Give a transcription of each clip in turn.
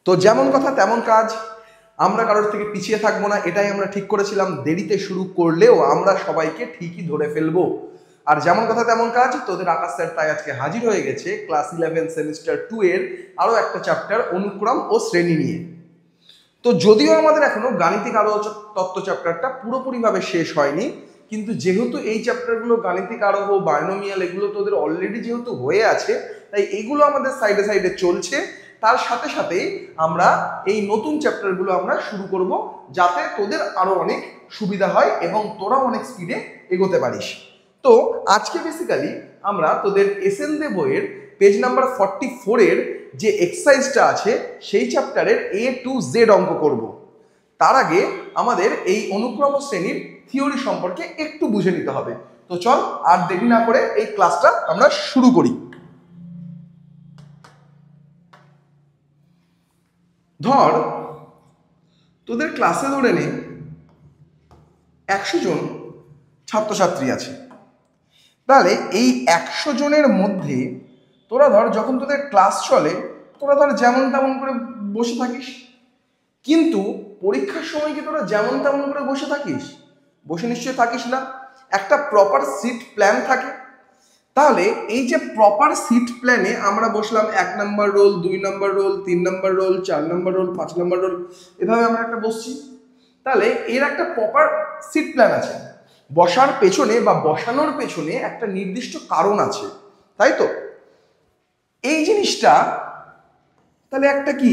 তো যেমন কথা তেমন কাজ, আমরা কারোর থেকে পিছিয়ে থাকবো না, এটাই আমরা ঠিক করেছিলাম। দেরিতে শুরু করলেও আমরা সবাইকে ঠিকই ধরে ফেলবো। আর যেমন কথা তেমন কাজ, তোদের আকাশ স্যার তাই আজকে হাজির হয়ে গেছে ক্লাস 11 সেমিস্টার 2 এর আরো একটা চ্যাপ্টার অনুক্রম ও শ্রেণী নিয়ে। তো যদিও আমাদের এখনো গাণিতিক আরোহ তত্ত্ব চ্যাপ্টারটা পুরোপুরিভাবে শেষ হয়নি, কিন্তু যেহেতু এই চ্যাপ্টারগুলো গাণিতিক আরোহ, বাইনোমিয়াল, এগুলো তোদের অলরেডি যেহেতু হয়ে আছে, তাই এগুলো আমাদের সাইডে সাইডে চলছে। তার সাথে সাথে আমরা এই নতুন চ্যাপ্টারগুলো আমরা শুরু করব, যাতে তোদের আরো অনেক সুবিধা হয় এবং তোরা অনেক স্পিডে এগোতে পারিস। তো আজকে বেসিক্যালি আমরা তোদের এসএন দে বইয়ের পেজ নাম্বার 44 এর যে এক্সারসাইজটা আছে সেই চ্যাপ্টারের A to Z অঙ্ক করব। তার আগে আমাদের এই অনুক্রম শ্রেণীর থিওরি সম্পর্কে একটু বুঝে নিতে হবে। তো চল আর দেরি না করে এই ক্লাসটা আমরা শুরু করি। ধর তোদের ক্লাসে ধরে নে 100 জন ছাত্রছাত্রী আছে। তাহলে এই 100 জনের মধ্যে তোরা ধর যখন তোদের ক্লাস চলে তোরা ধর যেমন তেমন করে বসে থাকিস, কিন্তু পরীক্ষার সময় কি তোরা যেমন তেমন করে বসে থাকিস? বসে নিশ্চয়ই থাকিস না, একটা প্রপার সিট প্ল্যান থাকে। তাহলে এই যে প্রপার সিট প্ল্যানে আমরা বসলাম 1 নম্বর রোল, 2 নম্বর রোল, 3 নম্বর রোল, 4 নম্বর রোল, 5 নম্বর রোল, এভাবে আমরা একটা বসছি। তাহলে এর একটা প্রপার সিট প্ল্যান আছে। বসার পেছনে বা বসানোর পেছনে একটা নির্দিষ্ট কারণ আছে, তাই তো? এই জিনিসটা তাহলে একটা কি,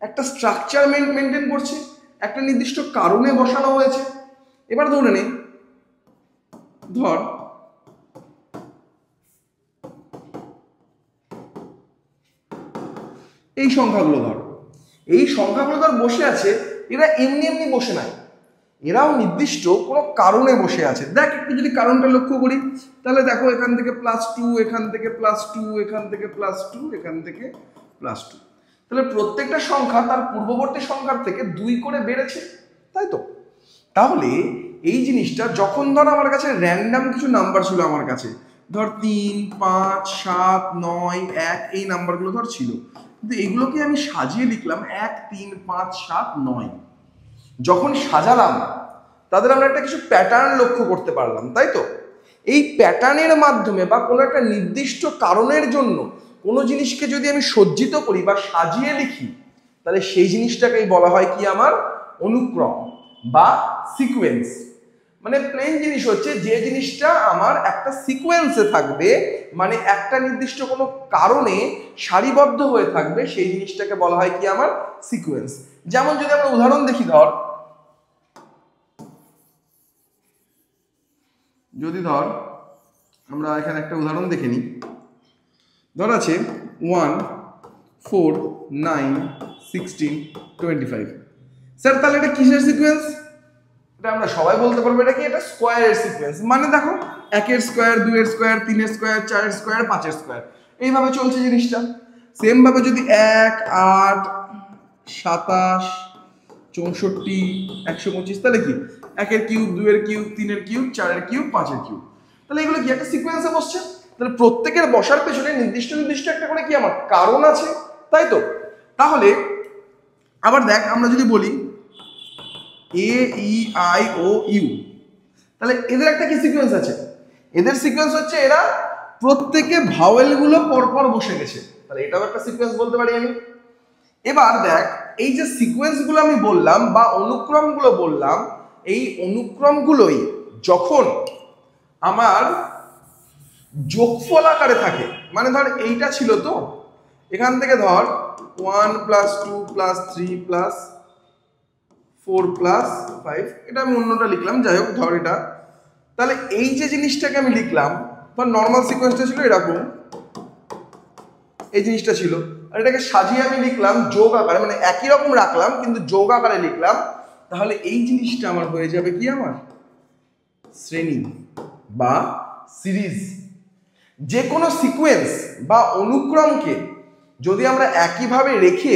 একটা স্ট্রাকচার মেনটেন করছে, একটা নির্দিষ্ট কারণে বসানো হয়েছে। এবার ধরে নে, ধর এই সংখ্যাগুলো ধর, এই সংখ্যাগুলো ধর বসে আছে, এরা এমনি এমনি বসে নাই, এরাও নির্দিষ্ট কোনো কারণে বসে আছে। দেখ একটু যদি কারণটা লক্ষ্য করি, তাহলে দেখো এখান থেকে +2, এখান থেকে +2, এখান থেকে +2, এখান থেকে +2। তাহলে প্রত্যেকটা সংখ্যা তার পূর্ববর্তী সংখ্যার থেকে 2 করে বেড়েছে, তাই তো? তাহলে এই জিনিসটা যখন ধর আমার কাছে র্যান্ডাম কিছু নাম্বার ছিল, আমার কাছে ধর 3, 5, 7, 9, 1 এই নাম্বারগুলো ধর ছিল, কিন্তু এগুলোকে আমি সাজিয়ে লিখলাম 1, 3, 5, 7, 9। যখন সাজালাম তাদের আমরা একটা কিছু প্যাটার্ন লক্ষ্য করতে পারলাম, তাই তো? এই প্যাটার্নের মাধ্যমে বা কোনো একটা নির্দিষ্ট কারণের জন্য কোনো জিনিসকে যদি আমি সজ্জিত করি বা সাজিয়ে লিখি, তাহলে সেই জিনিসটাকেই বলা হয় কি আমার অনুক্রম বা সিকোয়েন্স। মানে প্লেন জিনিস হচ্ছে যে জিনিসটা আমার একটা সিকোয়েন্সে থাকবে, মানে একটা নির্দিষ্ট কোনো কারণে সারিবদ্ধ হয়ে থাকবে, সেই জিনিসটাকে বলা হয় কি আমার সিকোয়েন্স। যেমন যদি আমরা উদাহরণ দেখি, ধর যদি ধর আমরা এখানে একটা উদাহরণ দেখে নিই। ধর আছে 1, 4, 9, 16, 25। স্যার তাহলে এটা কিসের সিকোয়েন্স? এটা আমরা সবাই বলতে পারবো এটা কি, এটা স্কোয়ারের সিকোয়েন্স। মানে দেখো 1 এর স্কোয়ার, 2 এর স্কোয়ার, 3 এর স্কোয়ার, 4 এর স্কোয়ার, 5 এর স্কোয়ার, এইভাবে চলছে জিনিসটা। সেম ভাবে যদি 1, 8, 27, 64, 125, তাহলে কি 1 এর কিউব, 2 এর কিউব, 3 এর কিউব, 4 এর কিউব, 5 এর কিউব, তাহলে এগুলো কি একটা সিকোয়েন্সে বসছে। তাহলে প্রত্যেকের বসার পেছনে নির্দিষ্ট নির্দিষ্ট একটা করে কি আমার কারণ আছে, তাই তো? তাহলে আবার দেখ আমরা যদি বলি AEIOU, তাহলে এদের একটা কি সিকোয়েন্স আছে? এদের সিকোয়েন্স হচ্ছে এরা প্রত্যেকে ভাওয়েলগুলো পরপর বসে গেছে, তাহলে এটাও একটা সিকোয়েন্স বলতে পারি আমি। এবার দেখ এই যে সিকোয়েন্সগুলো আমি বললাম বা অনুক্রমগুলো বললাম, এই অনুক্রমগুলোই যখন আমার যোগফল আকারে থাকে, মানে ধর এইটা ছিল তো, এখান থেকে ধর 1 + 2 + 3 + 4 + 5, এটা আমি অন্যটা লিখলাম, যাই হোক ধর এটা। তাহলে এই যে জিনিসটাকে আমি লিখলাম, ধর নর্মাল সিকোয়েন্সটা ছিল এরকম, এই জিনিসটা ছিল, আর এটাকে সাজিয়ে আমি লিখলাম যোগ আকারে, মানে একই রকম রাখলাম কিন্তু যোগ আকারে লিখলাম। তাহলে এই জিনিসটা আমার হয়ে যাবে কি আমার শ্রেণী বা সিরিজ। যে কোনো সিকোয়েন্স বা অনুক্রমকে যদি আমরা একইভাবে রেখে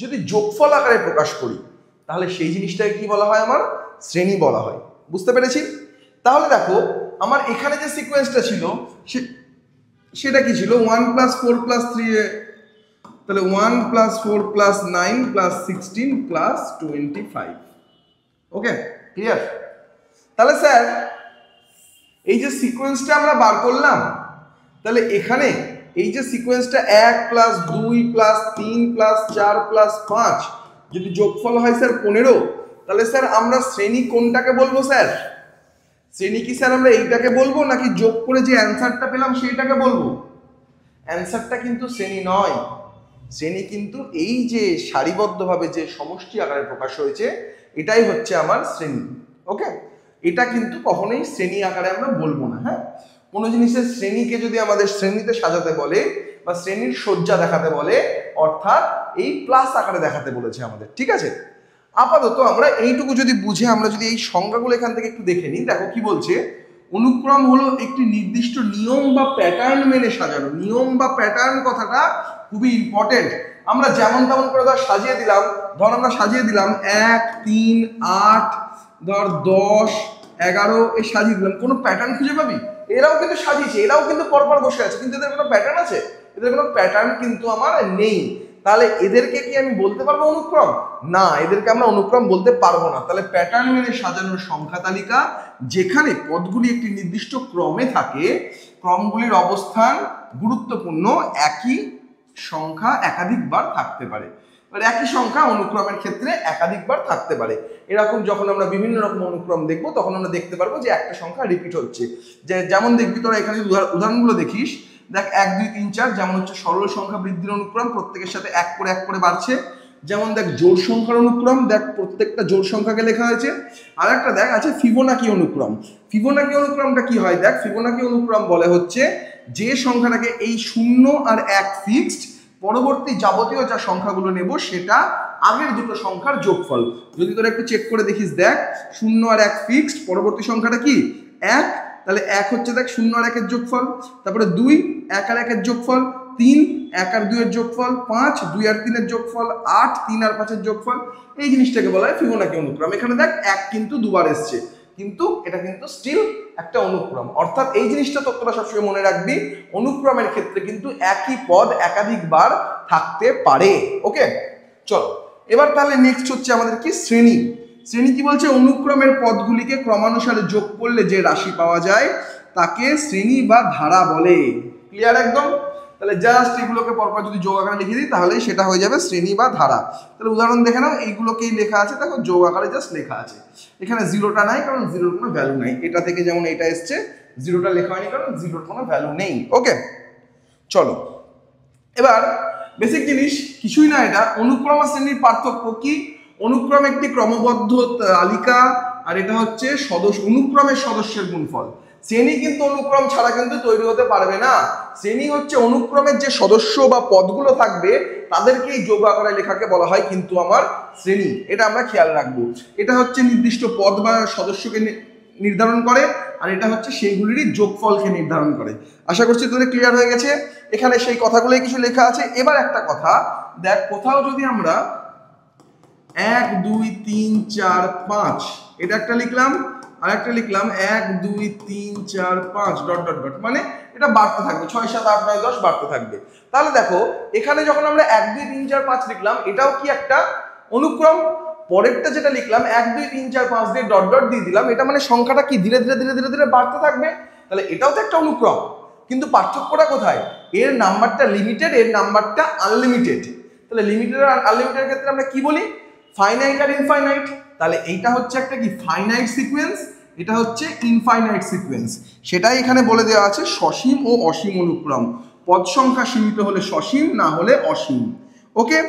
যদি যোগফল আকারে প্রকাশ করি, তাহলে সেই জিনিসটাকে কি বলা হয়, আমার শ্রেণী বলা হয়। বুঝতে পেরেছি? তাহলে দেখো আমার এখানে যে সিকোয়েন্সটা ছিল সেটা কি ছিল, 1 + 4 + 3 তাহলে 1 + 4 + 9 + 16 + 25। ওকে, ক্লিয়ার? তাহলে স্যার এই যে সিকোয়েন্সটা আমরা বার করলাম, তাহলে এখানে এই যে সিকোয়েন্সটা 1 + 2 + 3 + 4 + 5 যদি যোগফল হয় স্যার 15, তাহলে স্যার আমরা শ্রেণী কোনটাকে বলবো স্যার? শ্রেণী কি স্যার আমরা এইটাকে বলবো নাকি যোগ করে যে অ্যান্সারটা পেলাম সেইটাকে বলবো? অ্যান্সারটা কিন্তু শ্রেণী নয়, শ্রেণী কিন্তু এই যে সারিবদ্ধভাবে যে সমষ্টি আকারে প্রকাশ হয়েছে এটাই হচ্ছে আমার শ্রেণী। ওকে, এটা কিন্তু কখনোই শ্রেণী আকারে আমরা বলবো না। হ্যাঁ, কোনো জিনিসের শ্রেণীকে যদি আমাদের শ্রেণীতে সাজাতে বলে বা শ্রেণীর সজ্জা দেখাতে বলে, অর্থাৎ এই প্লাস আকারে দেখাতে বলেছে আমাদের, ঠিক আছে? আপাতত আমরা এইটুকু যদি বুঝে আমরা যদি এই সংজ্ঞাগুলো এখান থেকে একটু দেখে নিই। দেখো কি বলছে, অনুক্রম হলো একটি নির্দিষ্ট নিয়ম বা প্যাটার্ন মেনে সাজানো। নিয়ম বা প্যাটার্ন কথাটা খুবই ইম্পর্টেন্ট। আমরা যেমন তেমন করে ধর সাজিয়ে দিলাম, আমরা সাজিয়ে দিলাম 1 3 8 10 11 এই সাজিয়ে দিলাম, কোনো প্যাটার্ন খুঁজে পাবি? এরাও কিন্তু সাজিয়েছে, এরাও কিন্তু পরপর বসে আছে, কিন্তু এদের কোনো প্যাটার্ন আছে? এদের কোনো প্যাটার্ন কিন্তু আমার নেই। তাহলে এদেরকে কি আমি বলতে পারবো অনুক্রম? না, এদেরকে আমরা অনুক্রম বলতে পারবো না। তাহলে প্যাটার্ন মেনে সাজানোর সংখ্যা তালিকা যেখানে পদগুলি একটি নির্দিষ্ট ক্রমে থাকে, ক্রমগুলির অবস্থান গুরুত্বপূর্ণ, একই সংখ্যা একাধিকবার থাকতে পারে। একই সংখ্যা অনুক্রমের ক্ষেত্রে একাধিকবার থাকতে পারে। এরকম যখন আমরা বিভিন্ন রকম অনুক্রম দেখবো তখন আমরা দেখতে পারবো যে একটা সংখ্যা রিপিট হচ্ছে। যেমন দেখবি তোরা এখানে উদাহরণগুলো দেখিস, দেখ 1 2 3 4 যেমন হচ্ছে সরল সংখ্যা বৃদ্ধির অনুক্রম, প্রত্যেকের সাথে এক করে বাড়ছে। যেমন দেখ জোড় সংখ্যার অনুক্রম, দেখ প্রত্যেকটা জোড় সংখ্যাকে লেখা হয়েছে। আর একটা দেখ আছে ফিবোনাকি অনুক্রম। ফিবোনাকি অনুক্রমটা কি হয়? দেখ ফিবোনাকি অনুক্রম বলে হচ্ছে যে সংখ্যাটাকে এই 0 আর 1 ফিক্সড, পরবর্তী যাবতীয় যা সংখ্যাগুলো নেব সেটা আগের দুটো সংখ্যার যোগফল। যদি তোরা একটু চেক করে দেখিস, দেখ 0 আর 1 ফিক্সড, পরবর্তী সংখ্যাটা কি 1, তাহলে 1 হচ্ছে দেখ 0 আর 1 এর যোগফল, তারপরে 2 1 আর 1 এর যোগফল, 3 1 আর 2 এর যোগফল, 5 2 আর 3 এর যোগফল, 8 3 আর 5 এর যোগফল। এই জিনিসটাকে বলা হয় ফিবোনাকি অনুক্রম। এখানে দেখ 1 কিন্তু দুবার এসছে, কিন্তু এটা কিন্তু স্টিল একটা অনুক্রম। অর্থাৎ এই জিনিসটা তোরা সবসময় মনে রাখবি, অনুক্রমের ক্ষেত্রে কিন্তু একই পদ একাধিকবার থাকতে পারে। ওকে, চলো এবার তাহলে নেক্সট হচ্ছে আমাদের কি শ্রেণী। শ্রেণী কি বলছে? অনুক্রমের পদগুলিকে ক্রমানুসারে যোগ করলে যে রাশি পাওয়া যায় তাকে শ্রেণী বা ধারা বলে। ক্লিয়ার একদম? তাহলে জাস্ট এগুলোকে পরপর যদি যোগ আকারে লিখে দিই তাহলে সেটা হয়ে যাবে শ্রেণী বা ধারা। তাহলে উদাহরণ দেখে নাও, এইগুলোকেই লেখা আছে, দেখো যোগ আকারে জাস্ট লেখা আছে। এখানে জিরোটা নাই কারণ জিরোর কোনো ভ্যালু নাই, এটা থেকে যেমন এটা এসছে জিরোটা লেখা হয়নি কারণ জিরোর কোনো ভ্যালু নেই। ওকে, চলো এবার বেসিক জিনিস কিছুই না, এটা অনুক্রম আর শ্রেণীর পার্থক্য কি? অনুক্রম একটি ক্রমবদ্ধ তালিকা, আর এটা হচ্ছে অনুক্রমের সদস্যের গুণফল। শ্রেণী কিন্তু অনুক্রম ছাড়া কিন্তু তৈরি হতে পারবে না। শ্রেণী হচ্ছে অনুক্রমের যে সদস্য বা পদগুলো থাকবে তাদেরকেই যোগ আকারে লেখাকে বলা হয় কিন্তু আমার শ্রেণী। এটা আমরা খেয়াল রাখবো। এটা হচ্ছে নির্দিষ্ট পদ বা সদস্যকে নির্ধারণ করে, আর এটা হচ্ছে সেইগুলিরই যোগফলকে নির্ধারণ করে। আশা করছি তোদের ক্লিয়ার হয়ে গেছে। এখানে সেই কথাগুলোই কিছু লেখা আছে। এবার একটা কথা দেখ, কোথাও যদি আমরা 1 2 3 4 5 এটা একটা লিখলাম, আর একটা লিখলাম 1 2 3 4 5 ডট ডট ডট, মানে এটা বাড়তে থাকবে, 6 7 8 9 10 বাড়তে থাকবে। তাহলে দেখো এখানে যখন আমরা 1 2 3 4 5 লিখলাম এটাও কি একটা অনুক্রম? পরেরটা যেটা লিখলাম 1 2 3 4 5 দিয়ে ডট ডট দিয়ে দিলাম, এটা মানে সংখ্যাটা কি ধীরে ধীরে ধীরে ধীরে ধীরে বাড়তে থাকবে। তাহলে এটাও তো একটা অনুক্রম, কিন্তু পার্থক্যটা কোথায়? এর নাম্বারটা লিমিটেড, এর নাম্বারটা আনলিমিটেড। তাহলে লিমিটেড আর আনলিমিটেড ক্ষেত্রে আমরা কি বলি? ফাইনাইট আর ইনফাইনাইট। তাহলে এইটা হচ্ছে একটা কি ফাইনাইট সিকোয়েন্স, এটা হচ্ছে ইনফাইনাইট সিকোয়েন্স। সেটাই এখানে বলে দেওয়া আছে সসীম ও অসীম অনুক্রম। পদ সংখ্যা সীমিত হলে সসীম, না হলে অসীম। ওকে,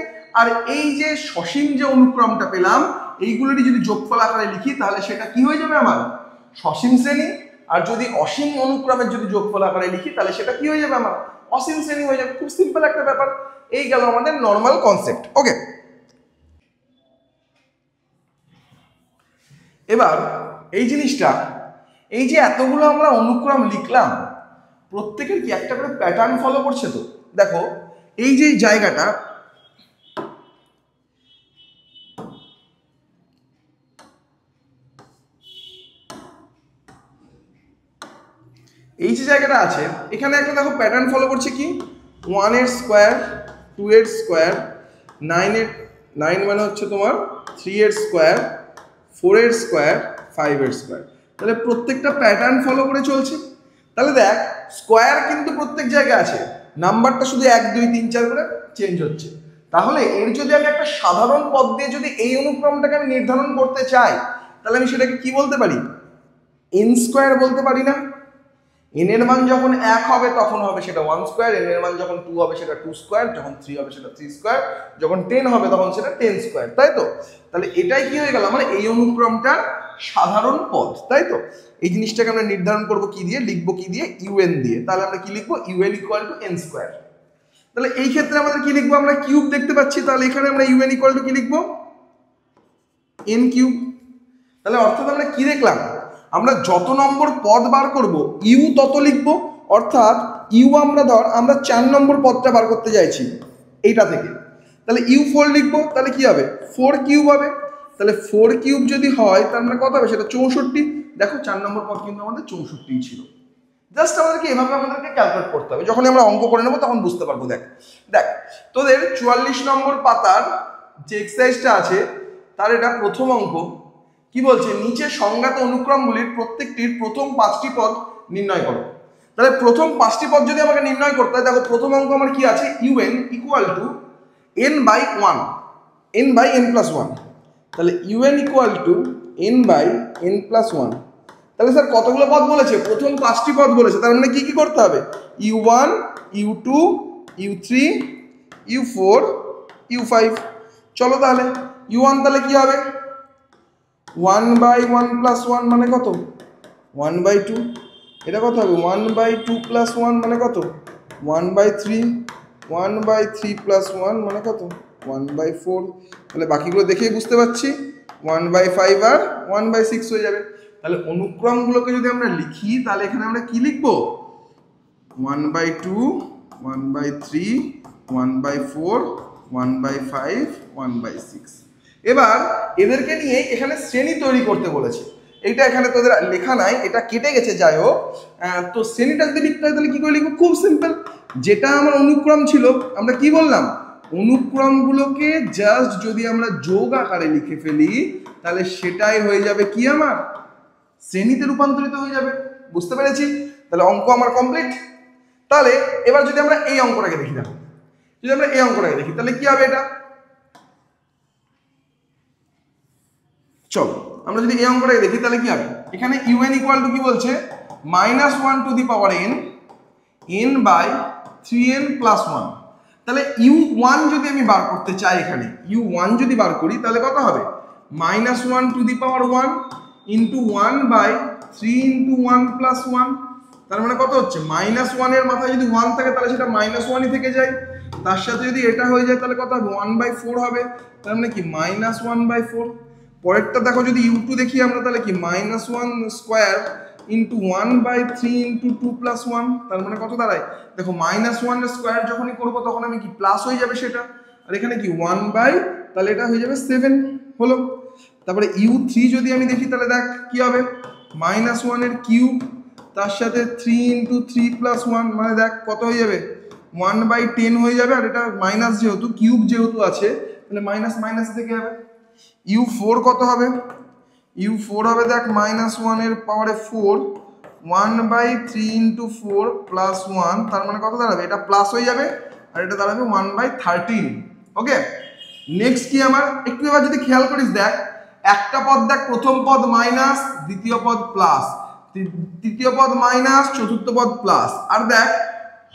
আর এই যে সসীম যে অনুক্রমটা পেলাম এইগুলোরই যদি যোগফল আকারে লিখি তাহলে সেটা কি হয়ে যাবে আমার সসীম শ্রেণী। আর যদি অসীম অনুক্রমের যদি যোগফল আকারে লিখি তাহলে সেটা কি হয়ে যাবে আমার অসীম শ্রেণী হয়ে যাবে। খুব সিম্পল একটা ব্যাপার। এই গেল আমাদের নর্মাল কনসেপ্ট। ওকে, এবার এই জিনিসটা, এই যে এতগুলো আমরা অনুক্রম লিখলাম প্রত্যেকের কি একটা করে প্যাটার্ন ফলো করছে? তো দেখো এই যে জায়গাটা, এই যে জায়গাটা আছে এখানে একটা দেখো প্যাটার্ন ফলো করছে কি 1 এর স্কোয়ার 2 এর স্কোয়ার, 9 মানে হচ্ছে তোমার 3 এর স্কোয়ার, 4 এর স্কোয়ার, 5 এর স্কোয়ার। তাহলে প্রত্যেকটা প্যাটার্ন ফলো করে চলছে। তাহলে দেখ স্কোয়ার কিন্তু প্রত্যেক জায়গায় আছে, নাম্বারটা শুধু 1 2 3 4 করে চেঞ্জ হচ্ছে। তাহলে এর যদি আমি একটা সাধারণ পদ দিয়ে যদি এই অনুক্রমটাকে আমি নির্ধারণ করতে চাই, তাহলে আমি সেটাকে কি বলতে পারি? n স্কোয়ার বলতে পারি না? n এর মান যখন 1 হবে তখন হবে সেটা 1 স্কোয়ার, n এর মান যখন 2 হবে সেটা 2 স্কোয়ার, যখন 3 হবে সেটা 3 স্কোয়ার, যখন 10 হবে তখন সেটা 10 স্কোয়ার, তাই তো? তাহলে এটাই কি হয়ে গেল, মানে এই অনুক্রমটার সাধারণ পদ, তাই তো? এই জিনিসটাকে আমরা নির্ধারণ করব কি দিয়ে, লিখবো কি দিয়ে, un দিয়ে। তাহলে আমরা কি লিখবো? un equal to n square. তাহলে এই ক্ষেত্রে আমাদের কি লিখবো? আমরা কিউব দেখতে পাচ্ছি, তাহলে এখানে আমরা un ইকুয়াল টু কি লিখবো? n cube. তাহলে অর্থাৎ আমরা কি দেখলাম? আমরা যত নম্বর পদ বার করব ইউ তত লিখবো, অর্থাৎ ইউ আমরা আমরা 4 নম্বর পদটা বার করতে চাইছি এইটা থেকে, তাহলে u4 লিখবো। তাহলে কি হবে? 4 কিউব হবে। তাহলে 4 কিউব যদি হয় তার মানে কত হবে? সেটা 64। দেখো 4 নম্বর পদ কিন্তু আমাদের 64 ছিল। জাস্ট আমাদেরকে এভাবে আমাদেরকে ক্যালকুলেট করতে হবে, যখন আমরা অঙ্ক করে নেবো তখন বুঝতে পারবো। দেখ দেখ তোদের 44 নম্বর পাতার যে এক্সারসাইজটা আছে তার এটা প্রথম অঙ্ক। কি বলছে? নিচে সংজ্ঞাত অনুক্রমগুলির প্রত্যেকটির প্রথম 5টি পদ নির্ণয় করো। তাহলে প্রথম 5টি পদ যদি আমাকে নির্ণয় করতে হয়, দেখো প্রথম অঙ্ক আমার কি আছে? un equal to n by 1, n by n plus 1। তাহলে un equal to n by n plus 1। তাহলে স্যার কতগুলো পদ বলেছে? প্রথম 5টি পদ বলেছে। তার মানে কি কি করতে হবে? u1, u2, u3, u4, u5। চলো তাহলে u1 তাহলে কি হবে? 1 বাই 1 প্লাস 1 মানে কত? 1 বাই 2। এটা কত হবে? 1 বাই 2 প্লাস 1 মানে কত? 1 বাই 3। 1 বাই 3 প্লাস 1 মানে কত? 1 বাই 4। তাহলে বাকিগুলো দেখেই বুঝতে পারছি 1 বাই 5 আর 1 বাই 6 হয়ে যাবে। তাহলে অনুক্রমগুলোকে যদি আমরা লিখি তাহলে এখানে আমরা কি লিখবো? 1 by 2, 1 by 3, 1 by 4, 1 by 5, 1 by 6। এবার এদেরকে নিয়ে এখানে শ্রেণী তৈরি করতে বলেছে। এইটা এখানে তোদের লেখা নাই, এটা কেটে গেছে, যাই হোক। তো শ্রেণীটা যদি লিখতে হয় তাহলে কি করে লিখবো? খুব সিম্পল। যেটা আমার অনুক্রম ছিল, আমরা কি বললাম? অনুক্রমগুলোকে জাস্ট যদি আমরা যোগ আকারে লিখে ফেলি তাহলে সেটাই হয়ে যাবে কি আমার? শ্রেণীতে রূপান্তরিত হয়ে যাবে। বুঝতে পেরেছি? তাহলে অঙ্ক আমার কমপ্লিট। তাহলে এবার যদি আমরা এই অঙ্কটাকে দেখি, দেখো যদি আমরা এই অঙ্কটাকে দেখি তাহলে কি হবে এটা? চলো আমরা যদি এই অঙ্কটাকে দেখি তাহলে কি হবে? এখানে un ইকুয়াল টু কি বলছে? -1 to the power n, n by 3n plus 1। তাহলে u1 যদি আমি বার করতে চাই, এখানে u1 যদি বার করি তাহলে কত হবে? -1 to the power 1 into 1 by 3 into 1 plus 1। তার মানে কত হচ্ছে? -1 এর মাথায় যদি 1 থাকে তাহলে সেটা -1ই থেকে যায়, তার সাথে যদি এটা হয়ে যায় তাহলে কত হবে? 1/4 হবে। তার মানে কি? -1/4। পরেরটা দেখো যদি u2 দেখি আমরা তাহলে কি? -1 স্কোয়ার ইন্টু 1/3 ইন্টু 2 প্লাস 1। তার মানে কত দাঁড়ায়? দেখো -1 স্কোয়ার যখনই করবো তখন আমি কি প্লাস হয়ে যাবে সেটা, আর এখানে কি 1 তাহলে এটা হয়ে যাবে 7 হলো। তারপরে u3 যদি আমি দেখি তাহলে দেখ কি হবে? -1 এর কিউব তার সাথে 3 ইন্টু 3 প্লাস 1 মানে দেখ কত হয়ে যাবে? 1/10 হয়ে যাবে। আর এটা মাইনাস যেহেতু, কিউব যেহেতু আছে তাহলে মাইনাস মাইনাস থেকে যাবে। u4 কত হবে? u4 হবে দেখ -1 এর পাওয়ারে 4, 1/3 ইন্টু 4 প্লাস 1। তার মানে কত দাঁড়াবে? এটা প্লাস হয়ে যাবে আর এটা দাঁড়াবে 1/13। ওকে, নেক্সট কি আমার? একটু এবার যদি খেয়াল করিস দেখ, একটা পদ দেখ, প্রথম পদ মাইনাস, দ্বিতীয় পদ প্লাস, তৃতীয় পদ মাইনাস, চতুর্থ পদ প্লাস। আর দেখ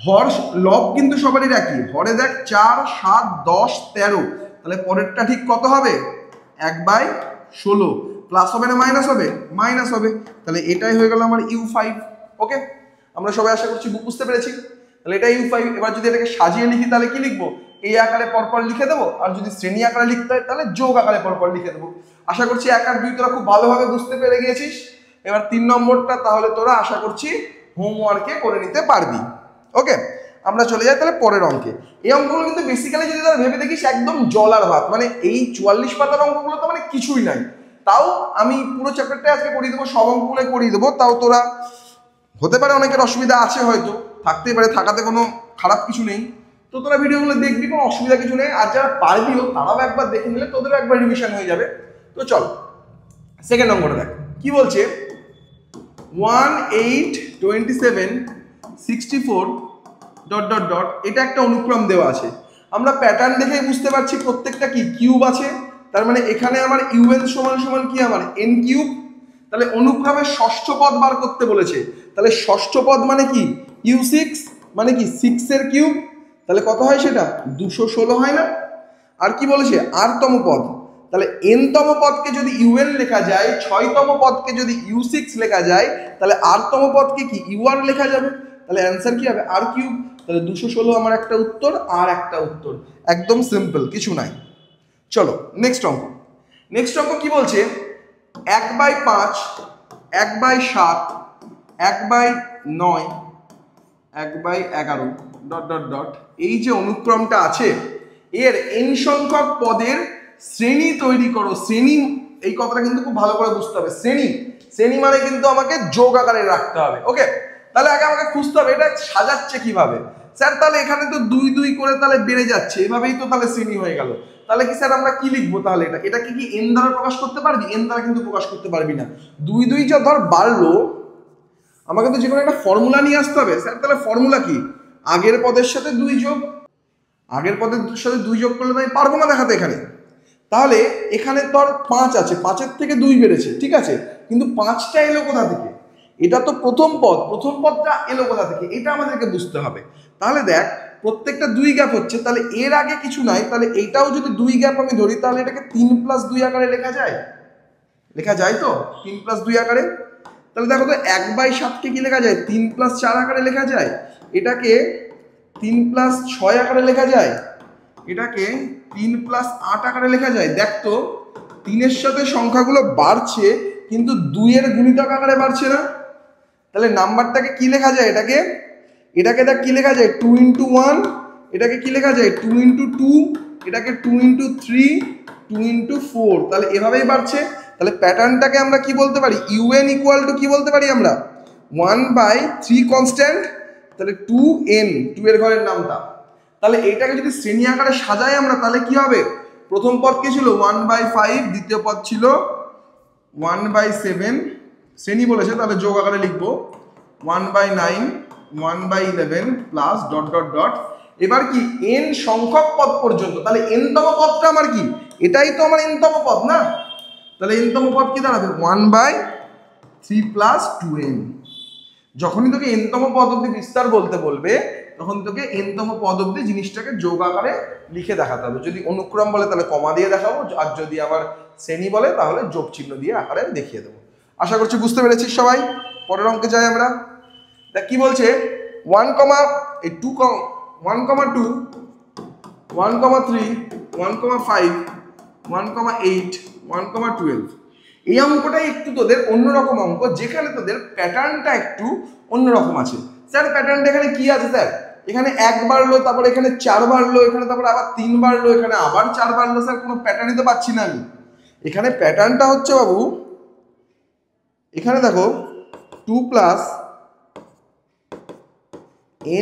হর লব কিন্তু সবারই একই। হরে দেখ 4, 7, 10, 13। তাহলে পরেরটা ঠিক কত হবে? 1/16। প্লাস হবে না মাইনাস হবে? মাইনাস হবে। তাহলে এটাই হয়ে গেল আমার u5। ওকে, আমরা সবাই আশা করছি বুঝতে পেরেছি। তাহলে এটা u5। এবার যদি এটাকে সাজিয়ে লিখি তাহলে কি লিখবো? এই আকারে পরপর লিখে দেবো, আর যদি শ্রেণী আকারে লিখতে হয় তাহলে যোগ আকারে পরপর লিখে দেবো। আশা করছি 1 আর 2 তোরা খুব ভালোভাবে বুঝতে পেরে গিয়েছিস। এবার 3 নম্বরটা তাহলে তোরা আশা করছি হোমওয়ার্কে করে নিতে পারবি। ওকে, আমরা চলে যাই তাহলে পরের অঙ্কে। এই অঙ্কগুলো কিন্তু বেসিক্যালি যদি তোরা ভেবে দেখিস একদম জলার ভাত, মানে এই 44 পাতার অঙ্কগুলো তো মানে কিছুই নাই। তাও আমি পুরো চ্যাপ্টারটা আজকে করিয়ে দেবো, সব অঙ্কগুলো করিয়ে দেবো। তাও তোরা, হতে পারে অনেকের অসুবিধা আছে, হয়তো থাকতেই পারে, থাকাতে কোনো খারাপ কিছু নেই। তো তোরা ভিডিওগুলো দেখবি, কোনো অসুবিধা কিছু নেই। আর যারা পারবিও তারাও একবার দেখে নিলে তোদেরও একবার রিভিশন হয়ে যাবে। তো চল সেকেন্ড অঙ্কটা দেখ কি বলছে। 182764 ... এটা একটা অনুক্রম দেওয়া আছে। আমরা প্যাটার্ন দেখেই বুঝতে পারছি প্রত্যেকটা কি কিউব আছে, তার মানে এখানে আমার ইউএন সমান সমান কি আমার এন কিউব। তাহলে অনুক্রমের ষষ্ঠ পদ বার করতে বলেছে, তাহলে ষষ্ঠ পদ মানে কি u6 মানে কি 6 এর কিউব, তাহলে কত হয় সেটা 216 হয় না। আর কি বলেছে r তম পদ, তাহলে n তম পদকে যদি un লেখা যায়, 6 তম পদকে যদি u6 লেখা যায়, তাহলে r তম পদকে কি ur লেখা যাবে, তাহলে অ্যান্সার কি হবে r কিউব। তাহলে 216 আমার একটা উত্তর আর একটা উত্তর, একদম সিম্পল, কিছু নাই। চলো নেক্সট অঙ্ক। নেক্সট অঙ্ক কি বলছে 1/5 1/7 1/9 1/11 ... এই যে অনুক্রমটা আছে এর n সংখ্যক পদের শ্রেণী তৈরি করো। শ্রেণী, এই কথাটা কিন্তু খুব ভালো করে বুঝতে হবে। শ্রেণী, শ্রেণী মানে কিন্তু আমাকে যোগ আকারে রাখতে হবে। ওকে, তাহলে আগে আমাকে খুঁজতে হবে এটা সাজাচ্ছে কিভাবে। স্যার তাহলে এখানে তো 2 2 করে তাহলে বেড়ে যাচ্ছে, এভাবেই তো তাহলে শ্রেণী হয়ে গেল। তাহলে কি স্যার আমরা কি লিখবো তাহলে, এটাকে কি n দ্বারা প্রকাশ করতে পারবি? n দ্বারা কিন্তু প্রকাশ করতে পারবি না। 2 2 যা ধর বাড়লো, আমাকে তো যে কোনো একটা ফর্মুলা নিয়ে আসতে হবে। স্যার তাহলে ফর্মুলা কি, আগের পদের সাথে 2 যোগ, আগের পদের সাথে 2 যোগ করলে তো আমি পারবো না দেখাতে এখানে। তাহলে এখানে তোর 5 আছে, 5-এর থেকে 2 বেড়েছে, ঠিক আছে, কিন্তু 5টা এলো কোথা থেকে? এটা তো প্রথম পদ, প্রথম পদটা এলো কোথা থেকে এটা আমাদেরকে বুঝতে হবে। তাহলে দেখ প্রত্যেকটা 2 গ্যাপ হচ্ছে, তাহলে এর আগে কিছু নাই, তাহলে এটাও যদি 2 গ্যাপ আমি ধরি, তাহলে এটাকে 3+2 আকারে লেখা যায়। লেখা যায় তো 3+2 আকারে। তাহলে দেখো তো 1/7 কে কি লেখা যায় 3+4 আকারে লেখা যায়, এটাকে 3+6 আকারে লেখা যায়, এটাকে 3+8 আকারে লেখা যায়। দেখ তো 3-এর সাথে সংখ্যাগুলো বাড়ছে কিন্তু 2-এর গুণিতক আকারে বাড়ছে না। তাহলে নাম্বারটাকে কি লেখা যায়, এটাকে দেখ কি লেখা যায় 2 × 1, এটাকে কি লেখা যায় 2 × 2, এটাকে 2 × 3, 2 × 4, তাহলে এভাবেই বাড়ছে। তাহলে প্যাটার্নটাকে আমরা কি বলতে পারি, un = কি বলতে পারি আমরা 1/3 কনস্ট্যান্ট, তাহলে 2n, 2 এর ঘরের নামটা। তাহলে এইটাকে যদি শ্রেণী আকারে সাজাই আমরা, তাহলে কি হবে, প্রথম পদ কি ছিল 1/5, দ্বিতীয় পদ ছিল 1/7, শ্রেণী বলেছে তাহলে যোগ আকারে লিখবো 1/9, 1/11 প্লাস ... এবার কি n সংখ্যক পদ পর্যন্ত, তাহলে n তম পদটা আমার কি, এটাই তো আমার n তম পদ না, তাহলে n তম পদ কি দাঁড়াবে 1/3 প্লাস 2n। যখনই তোকে n তম পদ অব্দি বিস্তার বলতে বলবে, তখন তোকে n তম পদ অব্দি জিনিসটাকে যোগ আকারে লিখে দেখাতে হবে। যদি অনুক্রম বলে তাহলে কমা দিয়ে দেখাবো, আর যদি আবার শ্রেণী বলে তাহলে যোগ চিহ্ন দিয়ে আকারে দেখিয়ে দেবো। আশা করছি বুঝতে পেরেছিস সবাই। পরের অঙ্কে যাই আমরা। দেখ কি বলছে 1, 1,2, 1,3, 1,5, 1,8, 1,12। এই অঙ্কটাই একটু তোদের অন্যরকম অঙ্ক, যেখানে তোদের প্যাটার্নটা একটু অন্যরকম আছে। স্যার প্যাটার্নটা এখানে কি আছে স্যার, এখানে 1 বাড়লো, তারপর এখানে 4 বাড়লো, এখানে তারপর আবার 3 বাড়লো, এখানে আবার 4 বাড়লো, স্যার কোনো প্যাটার্নই তো পাচ্ছি না আমি। এখানে প্যাটার্নটা হচ্ছে বাবু, এখানে দেখো 2 +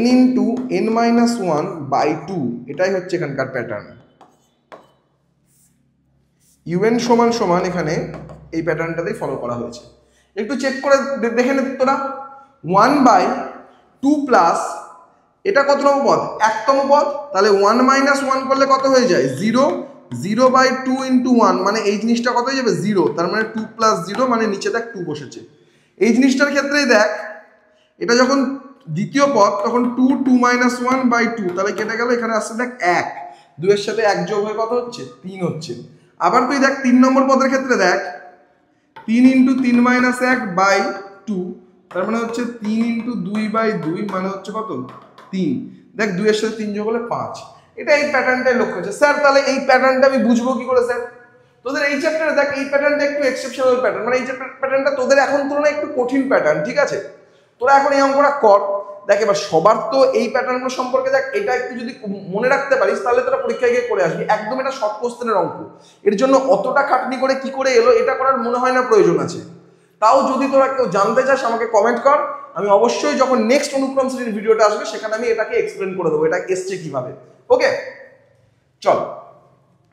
n × n-1/2, এটাই হচ্ছে এখানকার প্যাটার্ন। un সমান সমান এখানে এই প্যাটার্নটাতেই ফলো করা হয়েছে। একটু চেক করে দেখে নে তোরা। 1/2 + এটা কত নম্বর পদ, 1তম পদ, তাহলে 1 - 1 করলে কত হয়ে যায় 0, 0/2 × 1 মানে এই জিনিসটা কত হয়ে যাবে 0, তার মানে 2 + 0 মানে নিচে দেখ 2 বসেছে। এই জিনিসটার ক্ষেত্রেই দেখ, এটা যখন দ্বিতীয় পদ তখন 2, 2 - 1/2, তাহলে কেটে গেল, এখানে আসছে দেখ 1, 2 এর সাথে 1 যোগ হয়ে কত হচ্ছে 3 হচ্ছে। আবার তুই দেখ 3 নম্বর পদের ক্ষেত্রে দেখ 3 × 3 - 1/2, তার মানে হচ্ছে 3 × 2/2 মানে হচ্ছে কত 3। দেখ 2 এর সাথে 3 যোগ হলে 5। এটা এই প্যাটার্নটাই লক্ষ্য হচ্ছে। স্যার তাহলে এই প্যাটার্নটা আমি বুঝবো কি করে স্যার? তোদের এই চ্যাপ্টারে দেখ এই প্যাটার্নটা একটু এক্সেপশনাল প্যাটার্ন, মানে এই প্যাটার্নটা তোদের এখন তুলনায় একটু কঠিন প্যাটার্ন, ঠিক আছে? তোরা এখন এই অঙ্কটা কর। দেখ এবার সবার তো এই প্যাটার্নগুলো সম্পর্কে দেখ, এটা একটু যদি মনে রাখতে পারিস তাহলে তোরা পরীক্ষায় গিয়ে করে আসবি। একদম এটা শর্ট কোশ্চেনের অঙ্ক, এর জন্য অতটা খাটনি করে কি করে এলো এটা করার মনে হয় না প্রয়োজন আছে। তাও যদি তোরা কেউ জানতে চাস আমাকে কমেন্ট কর, আমি অবশ্যই যখন নেক্সট অনুক্রম শ্রেণীর ভিডিওটা আসবে সেখানে আমি এটাকে এক্সপ্লেন করে দেবো এটা এসছে কিভাবে। ওকে চল,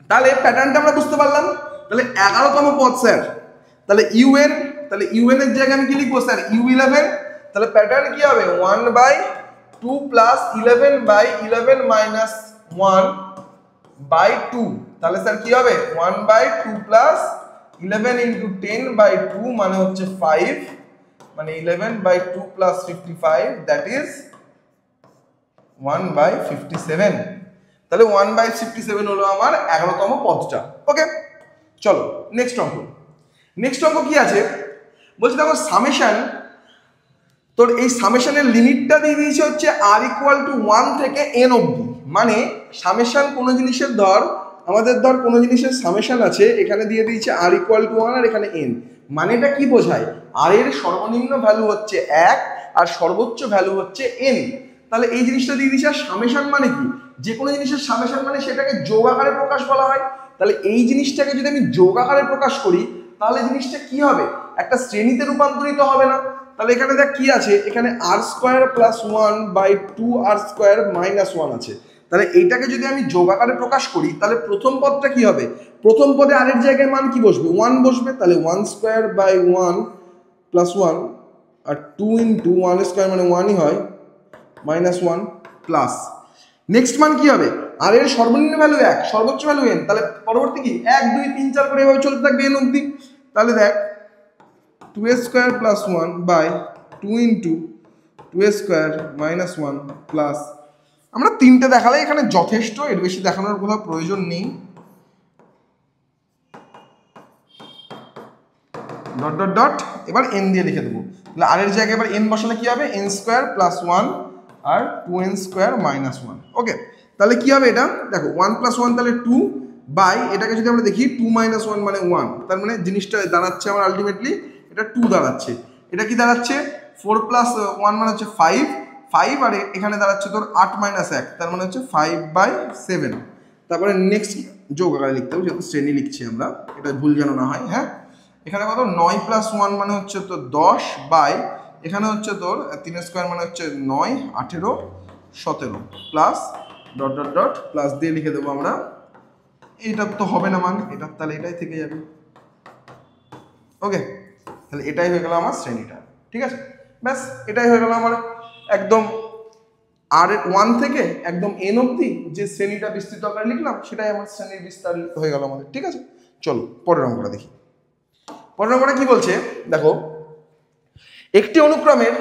তাহলে প্যাটার্নটা আমরা বুঝতে পারলাম। তাহলে 11তম পদ স্যার, তাহলে ইউএন, তাহলে ইউএন এর জায়গায় আমি কি লিখবো স্যার U11, তাহলে প্যাটার্ন কি হবে 1/2 প্লাস 11/11 মাইনাস 1/2, তাহলে স্যার কি হবে 1/2 প্লাস 11 ইন্টু 10/2 মানে হচ্ছে 5, মানে 11/2 প্লাস 55 দ্যাট ইজ 1/57, তাহলে 1/57 হলো আমার 11তম পদটা। ওকে চলো নেক্সট অঙ্ক। নেক্সট অঙ্ক কি আছে বলছি দেখো সামেশন, তোর এই সামেশনের লিমিটটা দিয়ে দিয়েছে হচ্ছে r = 1 থেকে n অবধি, মানে সামেশন কোনো জিনিসের ধর আমাদের ধর কোনো জিনিসের সামেশন আছে, এখানে দিয়ে দিয়েছে r = 1 আর এখানে n, মানে এটা কি বোঝায় r এর সর্বনিম্ন ভ্যালু হচ্ছে 1 আর সর্বোচ্চ ভ্যালু হচ্ছে n, তাহলে এই জিনিসটা দিয়ে দিয়েছে। আর সামেশন মানে কি, যে কোনো জিনিসের সামেশন মানে সেটাকে যোগ আকারে প্রকাশ বলা হয়, তাহলে এই জিনিসটাকে যদি আমি যোগ আকারে প্রকাশ করি তাহলে জিনিসটা কি হবে, একটা শ্রেণীতে রূপান্তরিত হবে না। তাহলে এখানে দেখ কি আছে, এখানে r² + 1/2 r² - 1 আছে, তাহলে এইটাকে যদি আমি যোগ আকারে প্রকাশ করি তাহলে প্রথম পদটা কি হবে, প্রথম পদে r এর জায়গায় মান কি বসবে 1 বসবে, তাহলে 1² + 1 আর 2 × 1² মানে 1ই হয় -1 প্লাস নেক্সট মান কি হবে r এর সর্বনিম্ন ভ্যালু 1 সর্বোচ্চ ভ্যালু n, তাহলে পরবর্তী কি 1 2 3 4 করে এভাবে চলতে থাকবে n অবধি। তাহলে দেখ 2² + 1/2 × 2² - 1 প্লাস, আমরা তিনটে দেখালে এখানে যথেষ্ট, এর বেশি দেখানোর কোনো প্রয়োজন নেই। ডট ডট ডট এবার n দিয়ে লিখে দেবো, তাহলে r এর জায়গায় এবার n বসালে কি হবে n² + 1 আর 2n² - 1। ওকে তাহলে কি হবে এটা দেখো 1 + 1 তাহলে 2 বাই এটাকে যদি আমরা দেখি 2 - 1 মানে 1, তার মানে জিনিসটা দাঁড়াচ্ছে আমার আলটিমেটলি এটা 2 দাঁড়াচ্ছে, এটা কি দাঁড়াচ্ছে 4 + 1 মানে হচ্ছে 5 আর এখানে দাঁড়াচ্ছে তোর 8 - 1 তার মানে হচ্ছে 5/7। তারপরে নেক্সট যোগ আকারে লিখতে হবে যেহেতু শ্রেণী লিখছি আমরা, এটা ভুল যেন না হয়। হ্যাঁ এখানে কত 9 + 1 মানে হচ্ছে তোর 10 বাই এখানে হচ্ছে তোর 3² মানে হচ্ছে 9 18 17 plus dot dot dot plus দিয়ে লিখে দেবো আমরা, এইটা তো হবে না মান, এটা তাহলে এটাই থেকে যাবে। ওকে তাহলে এটাই হয়ে গেল আমার শ্রেণীটা, ঠিক আছে ব্যাস এটাই হয়ে গেল আমার একদম r1 থেকে একদম n অবধি যে শ্রেণীটা বিস্তৃত আকারে লিখলাম সেটাই আমার শ্রেণীর বিস্তার হয়ে গেল আমাদের। ঠিক আছে চলো পরের অঙ্কটা দেখি। পরের অঙ্কটা কি বলছে দেখো, একটি অনুক্রমের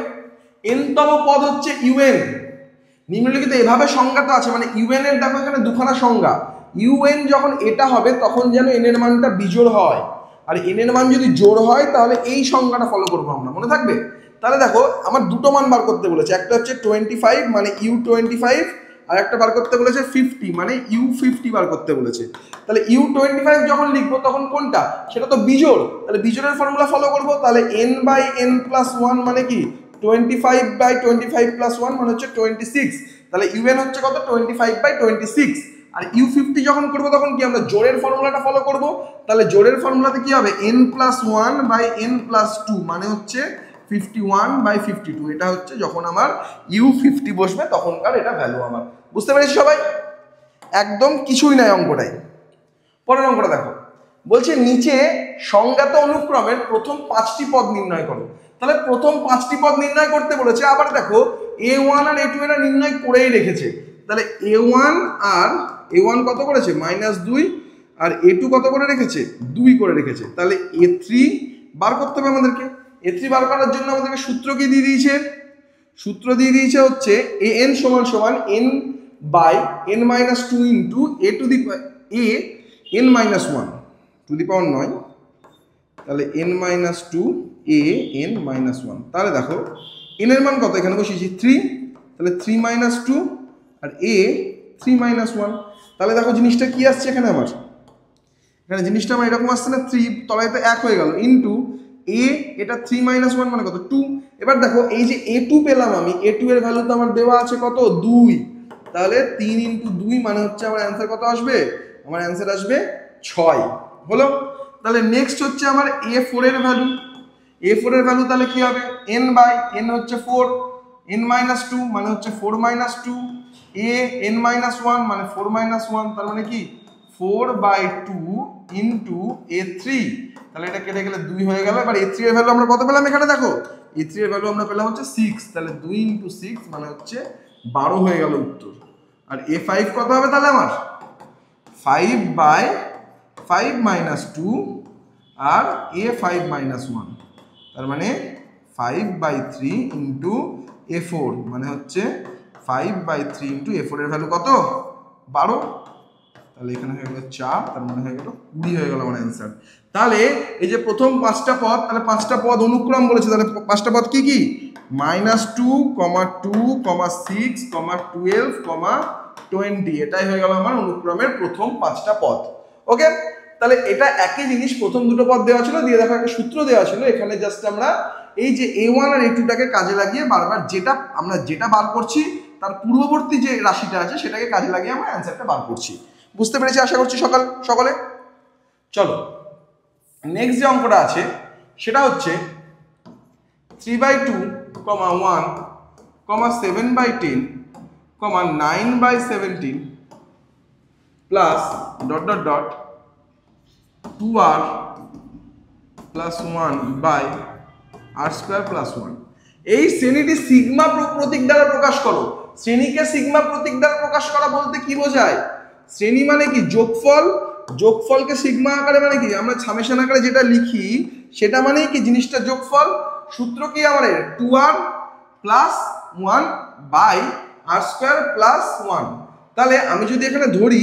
nতম পদ হচ্ছে un, নিম্নলিখিত এভাবে সংজ্ঞাটা আছে, মানে un এর দেখো এখানে দুখানা সংজ্ঞা, un যখন এটা হবে তখন যেন n এর মানটা বিজোড় হয়, আর n এর মান যদি জোড় হয় তাহলে এই সংজ্ঞাটা ফলো করবো আমরা, মনে থাকবে। তাহলে দেখো আমার দুটো মান বার করতে বলেছে, একটা হচ্ছে 25 মানে u25 আর একটা বার করতে বলেছে 50 মানে u50 বার করতে বলেছে। তাহলে u25 যখন লিখবো তখন কোনটা, সেটা তো বিজোড়, তাহলে বিজোড়ের ফর্মুলা ফলো করবো, তাহলে n/n+1 মানে কি 25/25 + 1 মানে হচ্ছে 26, তাহলে un হচ্ছে কত 25/26। আর u50 যখন করবো তখন কি আমরা জোড়ের ফর্মুলাটা ফলো করবো, তাহলে জোড়ের ফর্মুলাতে কি হবে n+1/n+2 মানে হচ্ছে 51/52, এটা হচ্ছে যখন আমার u50 বসবে তখনকার এটা ভ্যালু আমার। বুঝতে পেরেছি সবাই, একদম কিছুই নাই অঙ্কটাই। পরের অঙ্কটা দেখো বলছে নিচে সংজ্ঞাত অনুক্রমের প্রথম 5টি পদ নির্ণয় করো, তাহলে প্রথম 5টি পদ নির্ণয় করতে বলেছে। আবার দেখো a1 আর a2 এরা নির্ণয় করেই রেখেছে, তাহলে a1 আর a1 কত করেছে -2 আর a2 কত করে রেখেছে 2 করে রেখেছে, তাহলে a3 বার করতে হবে আমাদেরকে। a3 বার করার জন্য আমাদেরকে সূত্র কি দিয়ে দিয়েছে, সূত্র দিয়ে দিয়েছে হচ্ছে an = n/n-2 into an-1 to the power 9, তাহলে n-2 an-1। তাহলে দেখো n এর মান কত এখানে বসিয়েছি 3, তাহলে 3 - 2 আর a 3 - 1, তাহলে দেখো জিনিসটা কি আসছে এখানে আমার, এখানে জিনিসটা আমার এরকম আসছে না 3 তলায় তো 1 হয়ে গেল ইন্টু a, এটা 3 - 1 মানে কত 2। এবার দেখো এই যে a2 পেলাম আমি, a2 এর ভ্যালু তো আমার দেওয়া আছে কত 2, তাহলে 3 × 2 মানে হচ্ছে আমার অ্যান্সার কত আসবে, আমার অ্যান্সার আসবে 6 হলো। তাহলে নেক্সট হচ্ছে আমার a4 এর ভ্যালু, A4 এর ভ্যালু তাহলে কি হবে n বাই n হচ্ছে 4, n মাইনাস 2 মানে হচ্ছে 4 মাইনাস 2, a n মাইনাস 1 মানে 4 মাইনাস 1, তার মানে কি 4 বাই 2 ইন্টু a3, তাহলে এটা কেটে গেলে 2 হয়ে গেল। এবার a3 এর ভ্যালু আমরা কত পেলাম এখানে দেখো, a3 এর ভ্যালু আমরা পেলাম হচ্ছে 6, তাহলে 2 ইন্টু 6 মানে হচ্ছে 12 হয়ে গেল উত্তর। আর a5 কত হবে তাহলে আমার 5 by 5 minus 2 R a5 minus 1, তার মানে 5 বাই 3 ইন্টু a4 মানে হচ্ছে 5 বাই 3 ইন্টু a4 এর ভ্যালু কত 12, তাহলে এখানে হয়ে গেল 4, তার মানে হয়ে গেল 20 হয়ে গেল আমার অ্যান্সার। তাহলে এই যে প্রথম 5টা পদ, তাহলে 5টা পদ অনুক্রম বলেছে, তাহলে 5টা পদ কি কি -2, 2, 6, 12, 20, এটাই হয়ে গেল আমার অনুক্রমের প্রথম 5টা পদ। ওকে, তাহলে এটা একই জিনিস, প্রথম দুটো পদ দেওয়া ছিল, দিয়ে দেখো একটা সূত্র দেওয়া ছিল, এখানে জাস্ট আমরা এই যে a1 আর a2টাকে কাজে লাগিয়ে বারবার আমরা যেটা বার করছি তার পূর্ববর্তী যে রাশিটা আছে সেটাকে কাজে লাগিয়ে আমরা অ্যান্সারটা বার করছি। বুঝতে পেরেছি আশা করছি সকলে। চলো নেক্সট যে অঙ্কটা আছে সেটা হচ্ছে 3/2, 1, 7/10, 9/17 plus ... 2r plus 1 by r square plus 1। এই শ্রেণীটি সিগমা প্রতীক দ্বারা প্রকাশ করো। শ্রেণীকে সিগমা প্রতীক দ্বারা প্রকাশ করা বলতে কি বোঝায়, শ্রেণী মানে কি যোগফল, যোগফলকে সিগমা আকারে মানে কি আমরা সামেশন আকারে যেটা লিখি সেটা মানে কি জিনিসটা যোগফল। সূত্র কি আমার 2r plus 1 by r square plus 1। তাহলে আমি যদি এখানে ধরি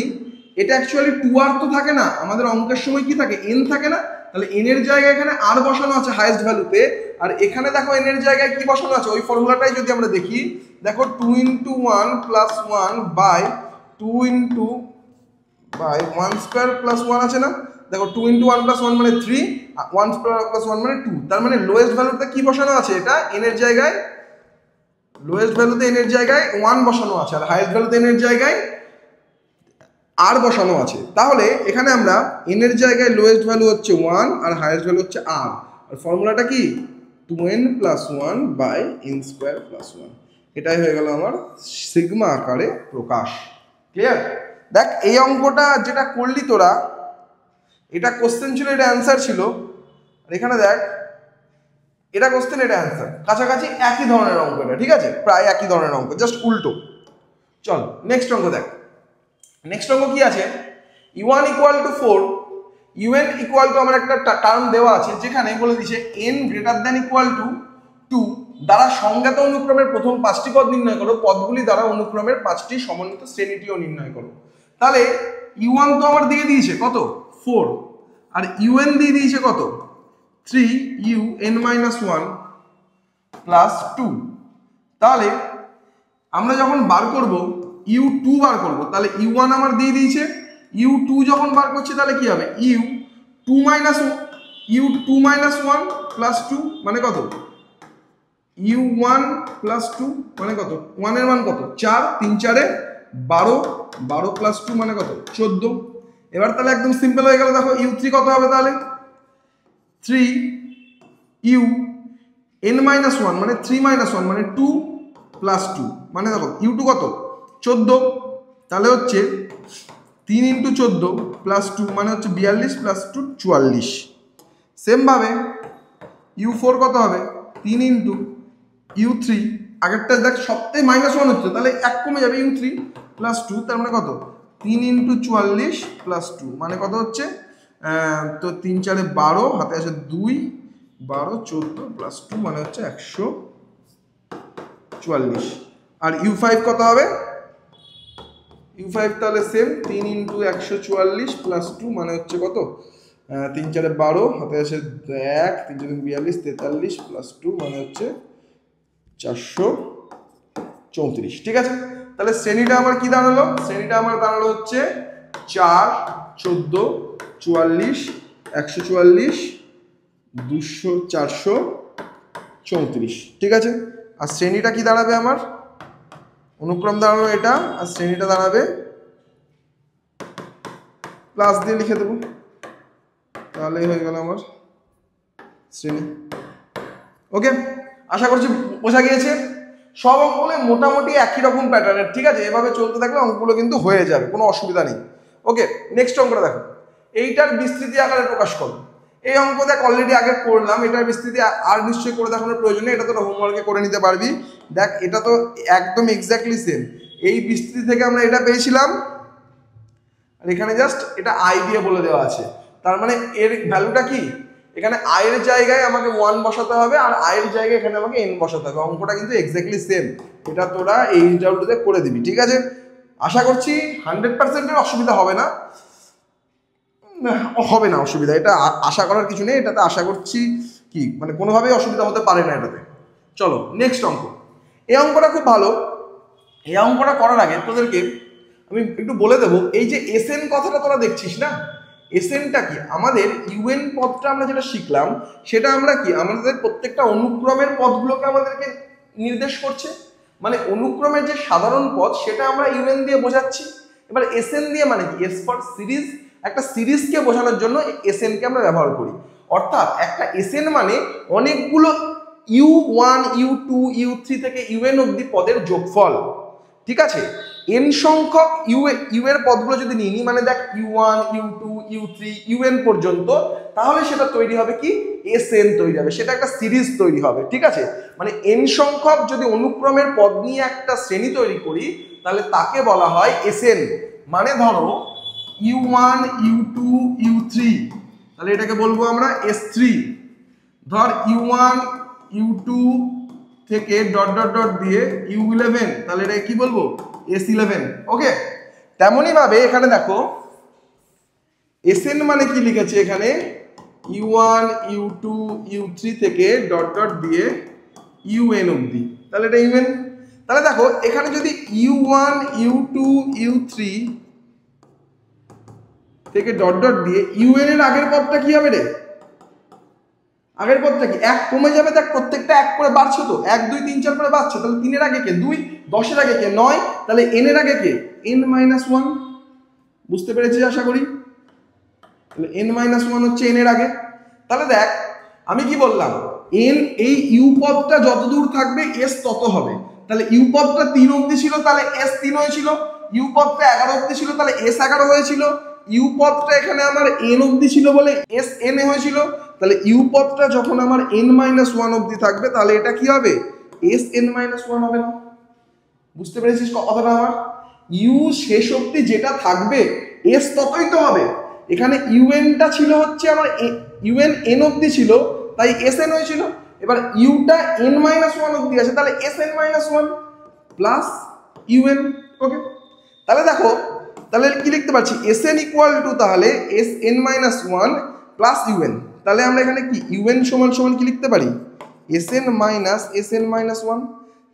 এটা অ্যাকচুয়ালি 2r তো থাকে না, আমাদের অঙ্কের সময় কি থাকে n থাকে না, তাহলে n এর জায়গায় এখানে r বসানো আছে হাইয়েস্ট ভ্যালুতে, আর এখানে দেখো n এর জায়গায় কি বসানো আছে ওই ফর্মুলাটাই যদি আমরা দেখি, দেখো 2 × 1 প্লাস 1 বাই 2 × 1 স্কয়ার প্লাস 1 আছে না, দেখো 2 × 1 প্লাস 1 মানে 3, 1 স্কয়ার প্লাস 1 মানে 2, তার মানে লোয়েস্ট ভ্যালুতে কি বসানো আছে, এটা n এর জায়গায় লোয়েস্ট ভ্যালুতে n এর জায়গায় 1 বসানো আছে, আর হাইয়েস্ট ভ্যালুতে n এর জায়গায় r বসানো আছে। তাহলে এখানে আমরা n এর জায়গায় লোয়েস্ট ভ্যালু হচ্ছে 1 আর হাইয়েস্ট ভ্যালু হচ্ছে r, আর ফর্মুলাটা কি 2n plus 1 by n square plus 1, এটাই হয়ে গেল আমার সিগমা আকারে প্রকাশ। ক্লিয়ার? দেখ এই অঙ্কটা যেটা করলি তোরা, এটা কোশ্চেন ছিল, এটা অ্যান্সার ছিল, আর এখানে দেখ এটা কোশ্চেন এটা অ্যান্সার, কাছাকাছি একই ধরনের অঙ্ক, এটা ঠিক আছে, প্রায় একই ধরনের অঙ্ক, জাস্ট উল্টো। চল নেক্সট অঙ্ক দেখ। নেক্সট অঙ্ক কি আছে, u1 = 4, un = আমার একটা টার্ম দেওয়া আছে যেখানে বলে দিয়েছে n ≥ 2 দ্বারা সংজ্ঞাত অনুক্রমের প্রথম 5টি পদ নির্ণয় করো, পদগুলি দ্বারা অনুক্রমের 5টি সমন্বিত শ্রেণীটিও নির্ণয় করো। তাহলে u1 তো আমার দিয়ে দিয়েছে কত 4, আর un দিয়ে দিয়েছে কত 3un-1 প্লাস 2। তাহলে আমরা যখন বার করব u2 বার করব, তাহলে u1 আমার দিয়ে দিয়েছে, u2 যখন বার করছি তাহলে কি হবে u2 - 1 প্লাস 2 মানে কত, u1 প্লাস 2 মানে কত, 1 এর মান কত 4, 3 × 4 = 12, 12 প্লাস 2 মানে কত 14। এবার তাহলে একদম সিম্পল হয়ে গেল, দেখো u3 কত হবে, তাহলে 3un-1 মানে 3 - 1 মানে 2 প্লাস 2 মানে দেখো u2 কত 14, তাহলে হচ্ছে 3 × 14 প্লাস 2 মানে হচ্ছে 42 প্লাস 2 44। সেম ভাবে u4 কত হবে 3 × u3, আগেরটা দেখ সবটাই -1 হচ্ছে, তাহলে 1 কমে যাবে u3 প্লাস 2, তার মানে কত 3 × 44 প্লাস 2 মানে কত হচ্ছে, তো 3 × 4 = 12, হাতে আছে 2, 12 14 প্লাস 2 মানে হচ্ছে 144। আর u5 কত হবে, u5 তাহলে সেম 3 × 144 প্লাস 2 মানে হচ্ছে কত, 3 × 4 = 12, হাতে আছে 1, 3 × 42 43 প্লাস 2 মানে হচ্ছে 434। ঠিক আছে, তাহলে শ্রেণীটা আমার কি দাঁড়ালো, শ্রেণীটা আমার দাঁড়ালো হচ্ছে 4, 14, 44, 144, 200, 434। ঠিক আছে, আর শ্রেণীটা কি দাঁড়াবে আমার, অনুক্রম দাঁড়ালো এটা, আর শ্রেণীটা দাঁড়াবে প্লাস দিয়ে লিখে দেবো, তাহলেই হয়ে গেল আমার শ্রেণী। ওকে, আশা করছি বোঝা গিয়েছে। সব অঙ্কগুলো মোটামুটি একই রকম প্যাটার্নের, ঠিক আছে? এভাবে চলতে থাকলে অঙ্কগুলো কিন্তু হয়ে যাবে, কোনো অসুবিধা নেই। ওকে, নেক্সট অঙ্কটা দেখো। এইটার বিস্তৃতি আকারে প্রকাশ করো। এই অঙ্ক দেখ অলরেডি আগে করলাম, এটার বিস্তৃতি আর নিশ্চয়ই করে দেখানোর প্রয়োজন নেই, এটা তো হোমওয়ার্কে করে নিতে পারবি। দেখ এটা তো একদম এক্স্যাক্টলি সেম, এই বিস্তৃতি থেকে আমরা এটা পেয়েছিলাম, আর এখানে জাস্ট এটা আই দিয়ে বলে দেওয়া আছে। তার মানে এর ভ্যালুটা কি, এখানে আই এর জায়গায় আমাকে 1 বসাতে হবে, আর আই এর জায়গায় এখানে আমাকে n বসাতে হবে। অঙ্কটা কিন্তু এক্স্যাক্টলি সেম, এটা তোরা এই ডাউটতে করে দিবি, ঠিক আছে? আশা করছি 100% এর অসুবিধা হবে না, হবে না অসুবিধা, এটা আশা করার কিছু নেই, এটাতে আশা করছি কি মানে কোনোভাবেই অসুবিধা হতে পারে না এটাতে। চলো নেক্সট অঙ্ক। এই অঙ্কটা খুব ভালো। এই অঙ্কটা করার আগে তোদেরকে আমি একটু বলে দেবো, এই যে এসএন কথাটা তোরা দেখছিস না, এসএনটা কি? আমাদের ইউএন পদটা আমরা যেটা শিখলাম সেটা আমরা কি আমাদের প্রত্যেকটা অনুক্রমের পদগুলোকে আমাদেরকে নির্দেশ করছে, মানে অনুক্রমের যে সাধারণ পদ সেটা আমরা ইউএন দিয়ে বোঝাচ্ছি। এবার এসএন দিয়ে মানে কি, এস ফর সিরিজ, একটা সিরিজকে বোঝানোর জন্য এসএন কে আমরা ব্যবহার করি। অর্থাৎ একটা এসএন মানে অনেকগুলো u1 u2 u3 থেকে un অবধি পদের যোগফল, ঠিক আছে? n সংখ্যক ইউ এর পদগুলো যদি নিই, মানে দেখ u1 u2 u3 un পর্যন্ত, তাহলে সেটা তৈরি হবে কি, এসএন তৈরি হবে, সেটা একটা সিরিজ তৈরি হবে, ঠিক আছে? মানে n সংখ্যক যদি অনুক্রমের পদ নিয়ে একটা শ্রেণী তৈরি করি তাহলে তাকে বলা হয় এসএন। মানে ধরো u1 u2 u3, তাহলে এটাকে বলবো আমরা s3। ধর u1 u2 থেকে ডট ডট ডট দিয়ে u11, তাহলে এটা কি বলবো, s11। ওকে, তেমনই ভাবে এখানে দেখো এসএন মানে কি লিখেছে এখানে, u1 u2 u3 থেকে ডট ডট দিয়ে un অবধি, তাহলে এটা un। তাহলে দেখো এখানে যদি u1 u2 u3 থেকে ডট ডট দিয়ে un এর আগের পদটা কি হবে রে, আগের পদটা কি, 1 কমে যাবে, দেখ প্রত্যেকটা 1 করে বাড়ছে, তো 1 2 3 4 করে বাড়ছে, তাহলে 3 এর আগে কে 2, 10 এর আগে কে 9, তাহলে n এর আগে কে n-1। বুঝতে পেরেছিস আশা করি? তাহলে n-1 হচ্ছে n এর আগে। তাহলে দেখ আমি কি বললাম, n এই u পদটা যত দূর থাকবে s তত হবে। তাহলে u পদটা 3 অবধি ছিল তাহলে s 3 হয়েছিল, u পদটা 11 অবধি ছিল তাহলে s 11 হয়েছিল, u পদটা এখানে আমার n অবধি ছিল বলে s n হয়েছিল। তাহলে u পদটা যখন আমার n-1 অবধি থাকবে তাহলে এটা কি হবে, s n-1 হবে না? বুঝতে পেরেছিস কথাটা আমার? u শেষ অবধি যেটা থাকবে s ততই তো হবে। এখানে un টা ছিল হচ্ছে আমার un n অবধি ছিল তাই sn হয়েছিল। এবার u টা n-1 অবধি আছে তাহলে sn-1 প্লাস un। ওকে, তাহলে দেখো তাহলে কি লিখতে পারছি, sn ইকুয়াল টু তাহলে sn-1 প্লাস un। তাহলে আমরা এখানে কি un সমান সমান কি লিখতে পারি, sn মাইনাস sn-1।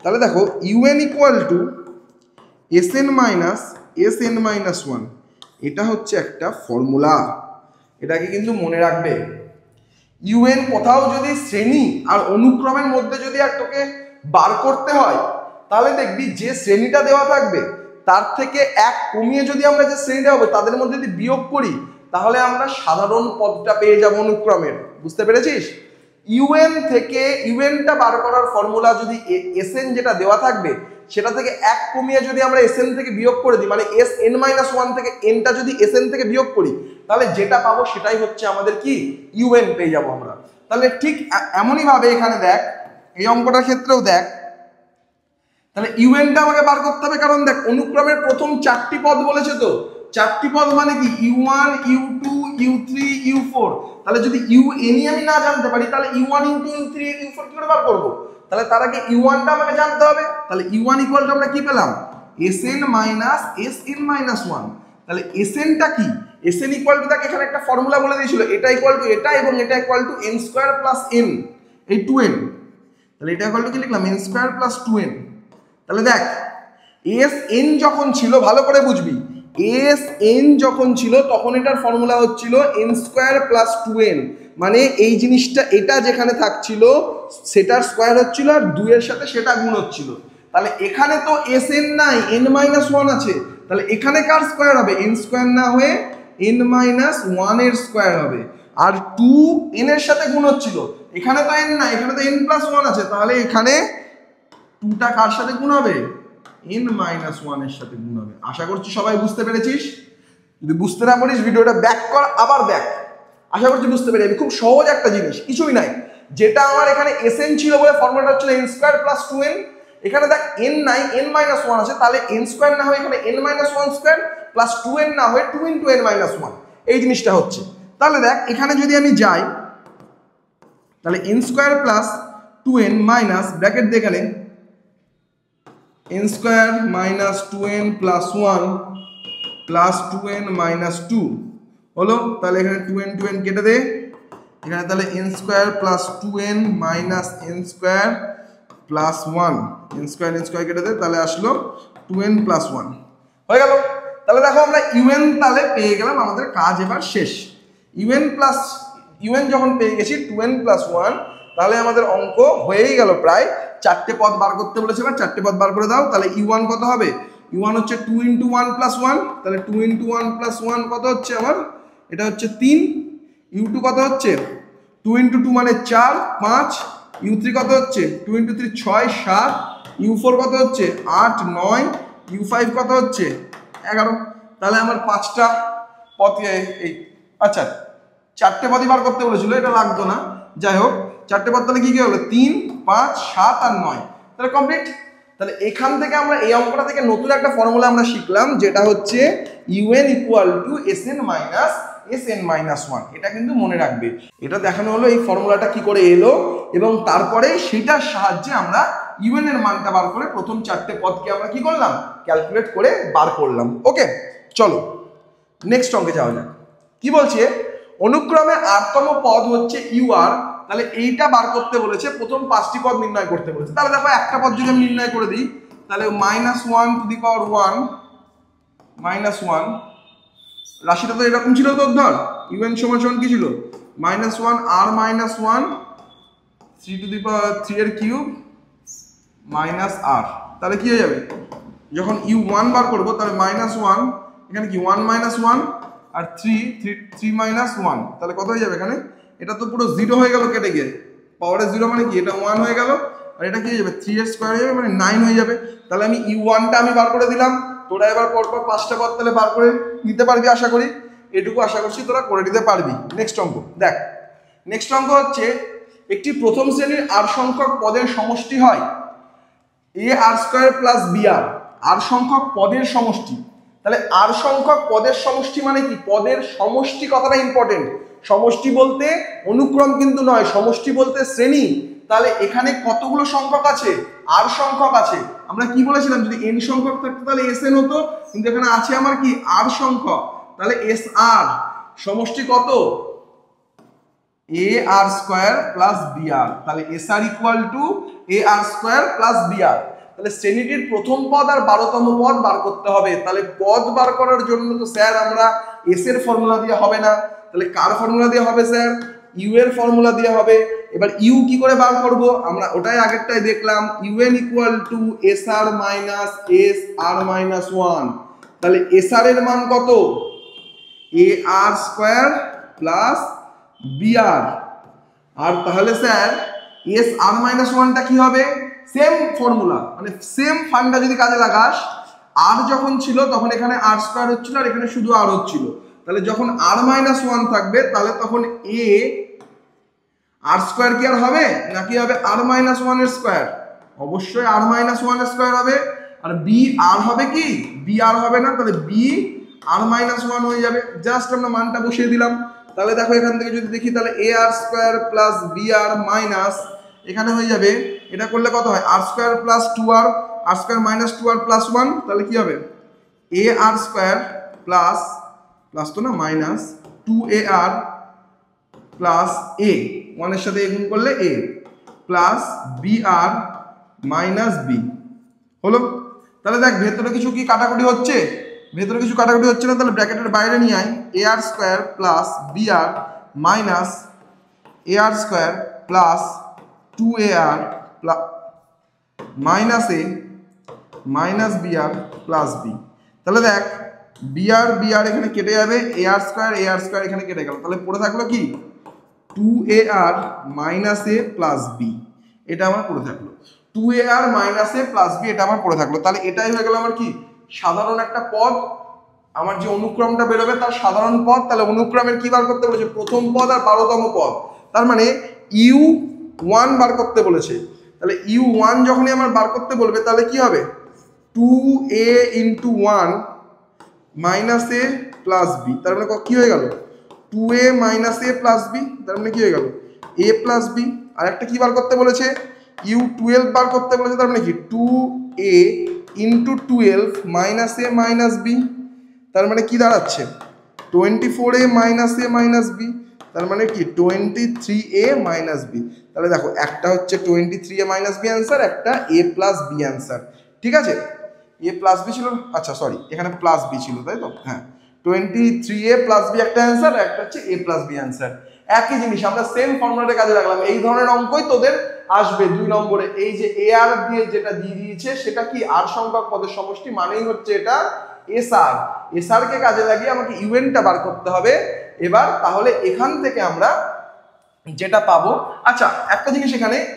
তাহলে দেখো un equal two sn minus sn-1, এটা হচ্ছে একটা ফর্মুলা, এটাকে কিন্তু মনে রাখবে। un কোথাও যদি শ্রেণী আর অনুক্রমের মধ্যে যদি আর তোকে বার করতে হয় তাহলে দেখবি যে শ্রেণীটা দেওয়া থাকবে তার থেকে 1 কমিয়ে যদি আমরা যে শ্রেণীটা হবে তাদের মধ্যে যদি বিয়োগ করি তাহলে আমরা সাধারণ পদটা পেয়ে যাব অনুক্রমের। বুঝতে পেরেছিস? un থেকে un-টা বার করার ফর্মুলা যদি sn যেটা দেওয়া থাকবে সেটা থেকে 1 কমিয়ে যদি আমরা sn থেকে বিয়োগ করে দিই, মানে sn-1 থেকে n-টা যদি sn থেকে বিয়োগ করি তাহলে যেটা পাবো সেটাই হচ্ছে আমাদের কি un পেয়ে যাবো আমরা। তাহলে ঠিক এমনই ভাবে এখানে দেখ এই অঙ্কটার ক্ষেত্রেও দেখ, তাহলে un-টা আমাকে বার করতে হবে, কারণ দেখ অনুক্রমের প্রথম 4টি পদ বলেছে, তো 4টি পদ মানে কি u1 u2 u3 u4। তাহলে যদি un-ই আমি না জানতে পারি তাহলে u1 u2 u3 u4 কি করে বার করব? তাহলে তার আগে u1-টা আমাকে জানতে হবে। তাহলে u1 ইকুয়াল টু আমরা কি পেলাম, sn মাইনাস sn-1। তাহলে sn-টা কি, sn ইকুয়াল টু দেখ এখানে একটা ফর্মুলা বলে দিয়েছিল, এটা ইকুয়াল টু এটা এবং এটা equal to n square plus n, এই 2n। তাহলে এটা ইকুয়াল টু কি লিখলাম, n স্কয়ার প্লাস 2n। তাহলে দেখ sn যখন ছিল, ভালো করে বুঝবি, sn যখন ছিল তখন এটার ফর্মুলা হচ্ছিল n স্কয়ার প্লাস 2n, মানে এই জিনিসটা এটা যেখানে থাকছিল সেটার স্কয়ার হচ্ছিল আর 2 এর সাথে সেটা গুণ হচ্ছিল। তাহলে এখানে তো sn নাই, n-1 আছে, তাহলে এখানে কার স্কয়ার হবে, n স্কয়ার না হয়ে n-1 এর স্কয়ার হবে, আর 2 n এর সাথে গুণ হচ্ছিল এখানে তো n না, এখানে তো n+1 আছে, তাহলে এখানে 2টা কার সাথে গুণ হবে? n-1 এর সাথে গুণ হবে। আশা করছি সবাই বুঝতে পেরেছিস। যদি বুঝতে না পারিস ভিডিওটা ব্যাক কর, আবার ব্যাক। আশা করছি বুঝতে পেরেছি। খুব সহজ একটা জিনিস, কিছুই নাই। যেটা আমার এখানে Sn ছিল বলে ফর্মুলাটা হচ্ছিল n² + 2n। এখানে দেখ n নাই, n-1 আছে, তাহলে n² না হয়ে এখানে n-1² প্লাস 2n না হয়ে 2 × n-1, এই জিনিসটা হচ্ছে। তাহলে দেখ এখানে যদি আমি যাই, তাহলে n² + 2n মাইনাস ব্র্যাকেট দিয়ে এখানে n² - 2n + 1 প্লাস 2n - 2 হলো। তাহলে এখানে 2n 2n কেটে দে, এখানে তাহলে n² + 2n minus n² + 1, n² কেটে দে, তাহলে আসলো 2n + 1 হয়ে গেল। তাহলে দেখো আমরা un তাহলে পেয়ে গেলাম, আমাদের কাজ এবার শেষ। un যখন পেয়ে গেছি 2n + 1, তাহলে আমাদের অঙ্ক হয়েই গেল প্রায়। 4টে পদ বার করতে বলেছে, এবার 4টে পদ বার করে দাও। তাহলে u1 কত হবে? u1 হচ্ছে 2 × 1 + 1, তাহলে 2 × 1 + 1 কত হচ্ছে আমার? এটা হচ্ছে 3। u2 কত হচ্ছে? 2 × 2 মানে 4 5। u3 কত হচ্ছে? 2 × 3 6 7। u4 কত হচ্ছে? 8 9। u5 কত হচ্ছে? 11। তাহলে আমার 5টা পদ, এই আচ্ছা 4টে পদই বার করতে বলেছিল, এটা লাগতো না, যাই হোক 4টে পদ তাহলে কি কি হলো? 3 5 7 আর 9, তাহলে কমপ্লিট। তাহলে এখান থেকে আমরা এই অঙ্কটা থেকে নতুন একটা ফর্মুলা আমরা শিখলাম, যেটা হচ্ছে un = Sn-1। এটা কিন্তু মনে রাখবে। এটা দেখানো হলো এই ফর্মুলাটা কি করে এলো, এবং তারপরে সেটার সাহায্যে আমরা un এর মানটা বার করে প্রথম 4টে পদকে আমরা কি করলাম? ক্যালকুলেট করে বার করলাম। ওকে, চলো নেক্সট অঙ্কে যাওয়া যাক। কি বলছে? অনুক্রমে r-তম পদ হচ্ছে ur, তাহলে এইটা বার করতে বলেছে, প্রথম 5টি পদ নির্ণয় করতে বলেছে। তাহলে দেখো একটা পদ যদি আমি নির্ণয় করে দিই, তাহলে -1 রাশিটা তো এরকম ছিল, তোর ধর un সমান কি ছিল? -1 r - 1 3 এর কিউব মাইনাস r। তাহলে কি হয়ে যাবে? যখন u1 বার করবো তাহলে -1, এখানে কি 1 - 1 আর 3 - 1, তাহলে কত হয়ে যাবে এখানে? এটা তো পুরো 0 হয়ে গেল কেটে গিয়ে, পাওয়ারে 0 মানে কি? এটা 1 হয়ে গেল, আর এটা কি হয়ে যাবে? 3 স্কয়ার হয়ে যাবে, মানে 9 হয়ে যাবে। তাহলে আমি u1টা আমি বার করে দিলাম। তোরা এবার পরপর 5টা পদ তাহলে বার করে নিতে পারবি আশা করি। এটুকু আশা করছি তোরা করে নিতে পারবি। নেক্সট অঙ্ক দেখ। নেক্সট অঙ্ক হচ্ছে, একটি প্রথম শ্রেণীর r সংখ্যক পদের সমষ্টি হয় ar² + br। r সংখ্যক পদের সমষ্টি, তাহলে r সংখ্যক পদের সমষ্টি মানে কি? পদের সমষ্টি কথাটা ইম্পর্টেন্ট। সমষ্টি বলতে অনুক্রম কিন্তু নয়, সমষ্টি বলতে শ্রেণী। তাহলে এখানে কতগুলো সংখ্যক আছে? r সংখ্যক আছে। আমরা কি বলেছিলাম? যদি n সংখ্যক থাকতো তাহলে sn হতো, কিন্তু এখানে আছে আমার কি? r সংখ্যক, তাহলে sr। সমষ্টি কত? ar² + br। তাহলে sr = ar² + br। তাহলে শ্রেণীটির প্রথম পদ আর 12তম পদ বার করতে হবে। তাহলে পদ বার করার জন্য তো স্যার আমরা s এর ফর্মুলা দিয়ে হবে না, তাহলে কার ফর্মুলা দিয়ে হবে স্যার? u এর ফর্মুলা দিয়ে হবে। এবার u কি করে বার করব? আমরা ওটাই আগেরটাই দেখলাম, un = sr - sr - 1। তাহলে sr এর মান কত? ar² + br। আর তাহলে স্যার sr - 1টা কি হবে? সেম ফর্মুলা, মানে সেম ফান্ডা যদি কাজে লাগাস, r যখন ছিল তখন এখানে r² হচ্ছিল আর এখানে শুধু r হচ্ছিল। তাহলে যখন r - 1 থাকবে তাহলে তখন r² কি আর হবে, নাকি হবে r - 1 এর স্কয়ার? অবশ্যই r - 1 এর স্কয়ার হবে। আর br হবে কি? br হবে না, তাহলে b r - 1 হয়ে যাবে। জাস্ট আমরা মানটা বসিয়ে দিলাম। তাহলে দেখো এখান থেকে যদি দেখি, তাহলে ar² + br মাইনাস, এখানে হয়ে যাবে, এটা করলে কত হয়? r² + 2r, r² - 2r + 1, তাহলে কি হবে? ar² প্লাস তো না, মাইনাস 2ar প্লাস a, 1 এর সাথে গুণ করলে a, plus br minus b হলো। তাহলে দেখ ভেতরে কিছু কি কাটাকুটি হচ্ছে? ভেতরে কিছু কাটাকুটি হচ্ছে না, তাহলে ব্র্যাকেটের বাইরে নিয়ে আয়। ar² + br minus ar² plus 2ar minus a minus br plus b। তাহলে দেখ br এখানে কেটে যাবে, ar² এখানে কেটে গেল, তাহলে পড়ে থাকলো কি? 2ar মাইনাস এ প্লাস বি, এটা আমার পড়ে থাকলো। 2ar মাইনাস এ প্লাস বি, এটা আমার পড়ে থাকলো। তাহলে এটাই হয়ে গেল আমার কি সাধারণ একটা পদ, আমার যে অনুক্রমটা বেরোবে তার সাধারণ পদ। তাহলে অনুক্রমের কি বার করতে বলেছে? প্রথম পদ আর 12তম পদ। তার মানে u1 বার করতে বলেছে। তাহলে u1 যখনই আমার বার করতে বলবে তাহলে কি হবে? 2a ইন্টু 1 মাইনাস এ প্লাস বি, তার মানে কি হয়ে গেল? 2a মাইনাস এ প্লাস বি, তার মানে কি হয়ে গেল? a plus B. আর একটা কি বার করতে বলেছে? u12 বার করতে বলেছে, তার মানে কি 2a ইন্টু 12 মাইনাস এ মাইনাস বি, তার মানে কি দাঁড়াচ্ছে? 24a মাইনাস এ মাইনাস বি, তার মানে কি 23a মাইনাস বি। তাহলে দেখো একটা হচ্ছে 23a মাইনাস বি অ্যান্সার, একটা a প্লাস বি অ্যান্সার। ঠিক আছে, a প্লাস বি ছিল, আচ্ছা সরি এখানে প্লাস বি ছিল, তাই তো? হ্যাঁ, 23a প্লাস বি একটা অ্যান্সার, একটা হচ্ছে a প্লাস বি অ্যান্সার। একই জিনিস আমরা সেম ফর্মুলাতে কাজে লাগলাম। এই ধরনের অঙ্কই তোদের আসবে 2 নম্বরে। এই যে ar দিয়ে যেটা দিয়ে দিয়েছে সেটা কি আর সংখ্যক পদের সমষ্টি, মানেই হচ্ছে এটা এসআর। এসআর কে কাজে লাগিয়ে আমাকে ইউএনটা বার করতে হবে এবার। তাহলে এখান থেকে আমরা যেটা পাবো, আচ্ছা একটা জিনিস,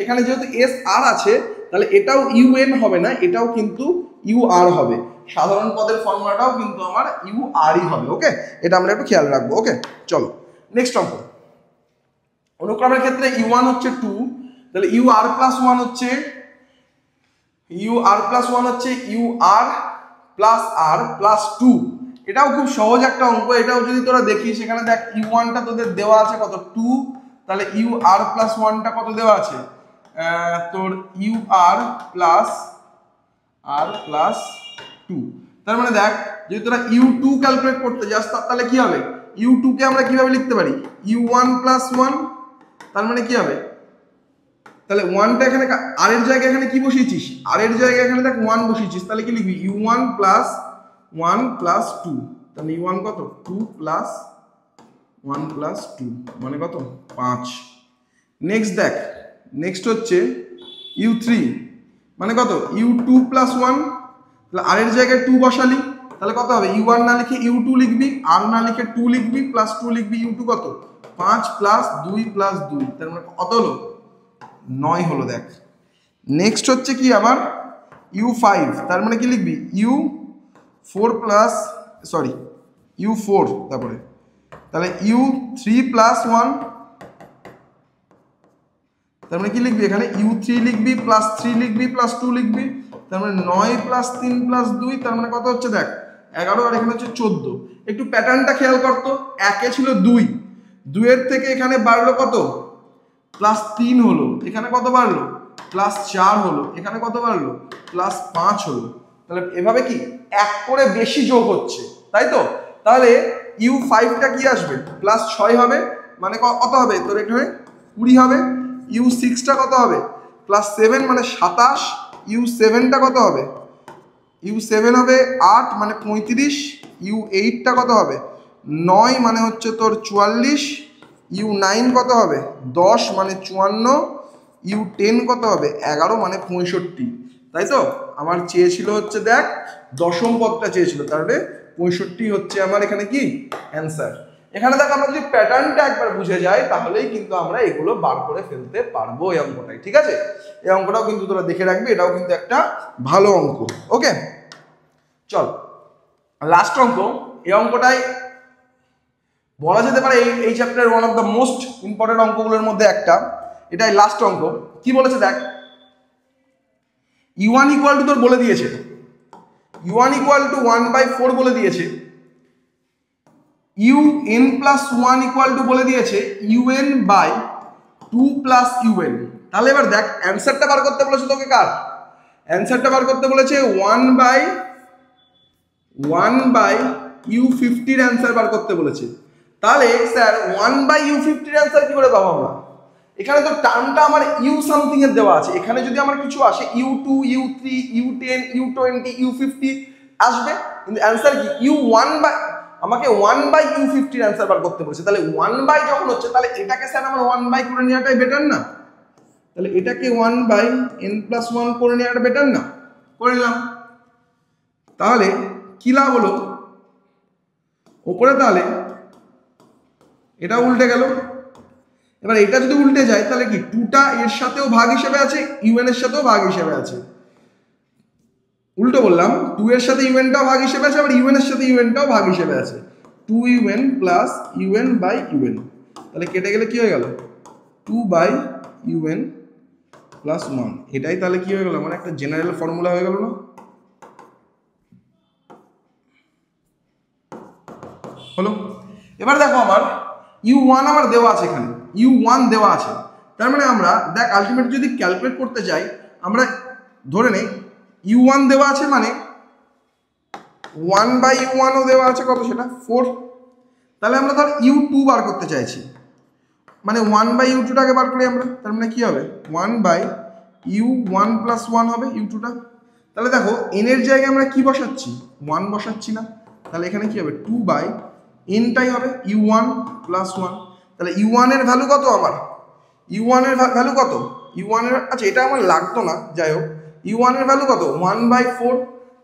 এখানে যেহেতু এস আর আছে তাহলে এটাও ইউএন হবে না, এটাও কিন্তু ইউ আর হবে। সাধারণ পদের ফর্মুলাটাও কিন্তু আমার ইউ আরই হবে। ওকে, এটা আমরা একটু খেয়াল রাখবো। ওকে, চলো নেক্সট অঙ্ক। অনুক্রমের ক্ষেত্রে u1 হচ্ছে 2, তাহলে ইউ আর প্লাস 1 হচ্ছে u r plus r plus 2। এটাও খুব সহজ একটা অঙ্ক। এটাও যদি তোরা দেখিস, সেখানে দেখ u1টা তোদের দেওয়া আছে কত? 2। তাহলে ইউ আর প্লাস 1টা কত দেওয়া আছে? তোর ইউ আর প্লাস 2। তার মানে দেখ, যদি তোরা u2 ক্যালকুলেট করতে যাস তাহলে কি হবে? u2 কে আমরা কিভাবে লিখতে পারি? u1 প্লাস 1, তার মানে কি হবে? তাহলে 1টা এখানে আর এর জায়গায় এখানে কি বসিয়েছিস? আর এর জায়গায় এখানে দেখ 1 বসিয়েছিস, তাহলে কি লিখবি? u1 প্লাস 1 প্লাস 2, তাহলে u1 কত? 2 প্লাস 1 প্লাস 2 মানে কত? 5। নেক্সট দেখ, নেক্সট হচ্ছে u3 মানে কত? u2 প্লাস 1, তাহলে আর এর জায়গায় 2 বসালি, তাহলে কত হবে? u1 না লিখে u2 লিখবি, আর না লিখে 2 লিখবি, প্লাস 2 লিখবি, u2 কত? 5 প্লাস 2 প্লাস 2, তার মানে কত হলো? 9 হলো। দেখ নেক্সট হচ্ছে কি আবার u5, তার মানে কি লিখবি? u4 প্লাস u4, তারপরে তাহলে u3 প্লাস 1, তার মানে কি লিখবি? এখানে u3 লিখবি, প্লাস 3 লিখবি, প্লাস 2 লিখবি, তার মানে 9 প্লাস 3 প্লাস 2, তার মানে কত হচ্ছে? দেখ 11, আর এখানে হচ্ছে 14। একটু প্যাটার্নটা খেয়াল করতো, একে ছিল 2, 2 এর থেকে এখানে বাড়লো কত? প্লাস 3 হলো। এখানে কত বাড়লো? প্লাস 4 হলো। এখানে কত বাড়লো? প্লাস 5 হলো। তাহলে এভাবে কি এক করে বেশি যোগ হচ্ছে, তাই তো? তাহলে u5টা কি আসবে? প্লাস 6 হবে, মানে কত হবে তোর? এখানে 20 হবে। u6টা কত হবে? প্লাস 7 মানে 27। u7টা কত হবে? u7 হবে 8 মানে 35। u8টা কত হবে? 9 মানে হচ্ছে তোর 44। u9 কত হবে? 10 মানে 54। u10 কত হবে? 11 মানে 65। তাই তো? আমার চেয়েছিল হচ্ছে, দেখ দশম পদটা চেয়েছিল, তাহলে 65 হচ্ছে আমার এখানে কি অ্যান্সার। এখানে দেখ আমরা যদি প্যাটার্নটা একবার বুঝে যাই তাহলেই কিন্তু আমরা এগুলো বার করে ফেলতে পারবো এই অঙ্কটাই। ঠিক আছে, এই অঙ্কটাও কিন্তু তোরা দেখে রাখবি, এটাও কিন্তু একটা ভালো অঙ্ক। ওকে, চল লাস্ট অঙ্ক। এই অঙ্কটাই বলা যেতে পারে এই চ্যাপ্টারের one of the most important অঙ্কগুলোর মধ্যে একটা। এটাই লাস্ট অঙ্ক। কি বলেছে দেখ, u1 ইকুয়াল টু তোর বলে দিয়েছে, u1 ইকুয়াল টু 1/4 বলে দিয়েছে, un প্লাস 1 ইকুয়াল টু বলে দিয়েছে un বাই 2 প্লাস un। তাহলে এবার দেখ অ্যান্সারটা বার করতে বলেছে তোকে, কার অ্যান্সারটা বার করতে বলেছে? 1/1/u50 এর অ্যান্সার বার করতে বলেছে। তাহলে স্যার 1/u50 এর অ্যান্সার কি করে পাবো আমরা? এখানে তো টার্মটা আমার ইউ সামথিং এর দেওয়া আছে, এখানে যদি আমার কিছু আসে u2 u3 u10 u20 u50 আসবে, কিন্তু অ্যান্সার কি u1 বাই, আমাকে 1/u50 এর অ্যান্সার বার করতে বলেছে। তাহলে 1/, যখন হচ্ছে তাহলে এটাকে স্যার আমার 1/, করে নেওয়াটাই বেটার না? তাহলে এটাকে 1/n+1 করে নেওয়াটা বেটার না? করে নিলাম। তাহলে কি লাভ হলো ওপরে? তাহলে এটা উল্টে গেল, এবার এটা যদি উল্টে যায় তাহলে কি 2টা এর সাথেও ভাগ হিসেবে আছে, ইউএন এর সাথেও ভাগ হিসেবে আছে। উল্টো বললাম, 2 এর সাথে ইউএনটাও ভাগ হিসেবে আছে, আবার ইউএন এর সাথে ইউএনটাও ভাগ হিসেবে আছে। 2 u n plus u n by u n, তাহলে কেটে গেলে কি হয়ে গেল 2 বাই ইউএন প্লাস 1। এটাই তাহলে কি হয়ে গেল, মানে একটা জেনারেল ফর্মুলা হয়ে গেল না? হলো। এবার দেখো আমার u1 আমার দেওয়া আছে, এখানে u1 দেওয়া আছে, তার মানে আমরা দেখ আলটিমেট যদি ক্যালকুলেট করতে যাই, আমরা ধরে নেই u1 দেওয়া আছে, মানে 1 বাই u1 ও দেওয়া আছে, কত সেটা 4। তাহলে আমরা ধর u2 বার করতে চাইছি, মানে 1 বাই u2টাকে বার করি আমরা, তার মানে কি হবে 1 বাই u1 প্লাস 1 হবে u2টা। তাহলে দেখো n এর জায়গায় আমরা কি বসাচ্ছি, 1 বসাচ্ছি না, তাহলে এখানে কি হবে 2 বাই nটাই হবে u1 প্লাস 1। তাহলে u1 এর ভ্যালু কত আমার, u1 এর ভ্যালু কত, u1 এর, আচ্ছা এটা আমার লাগতো না, যাই হোক u1 এর ভ্যালু কত 1 বাই 4।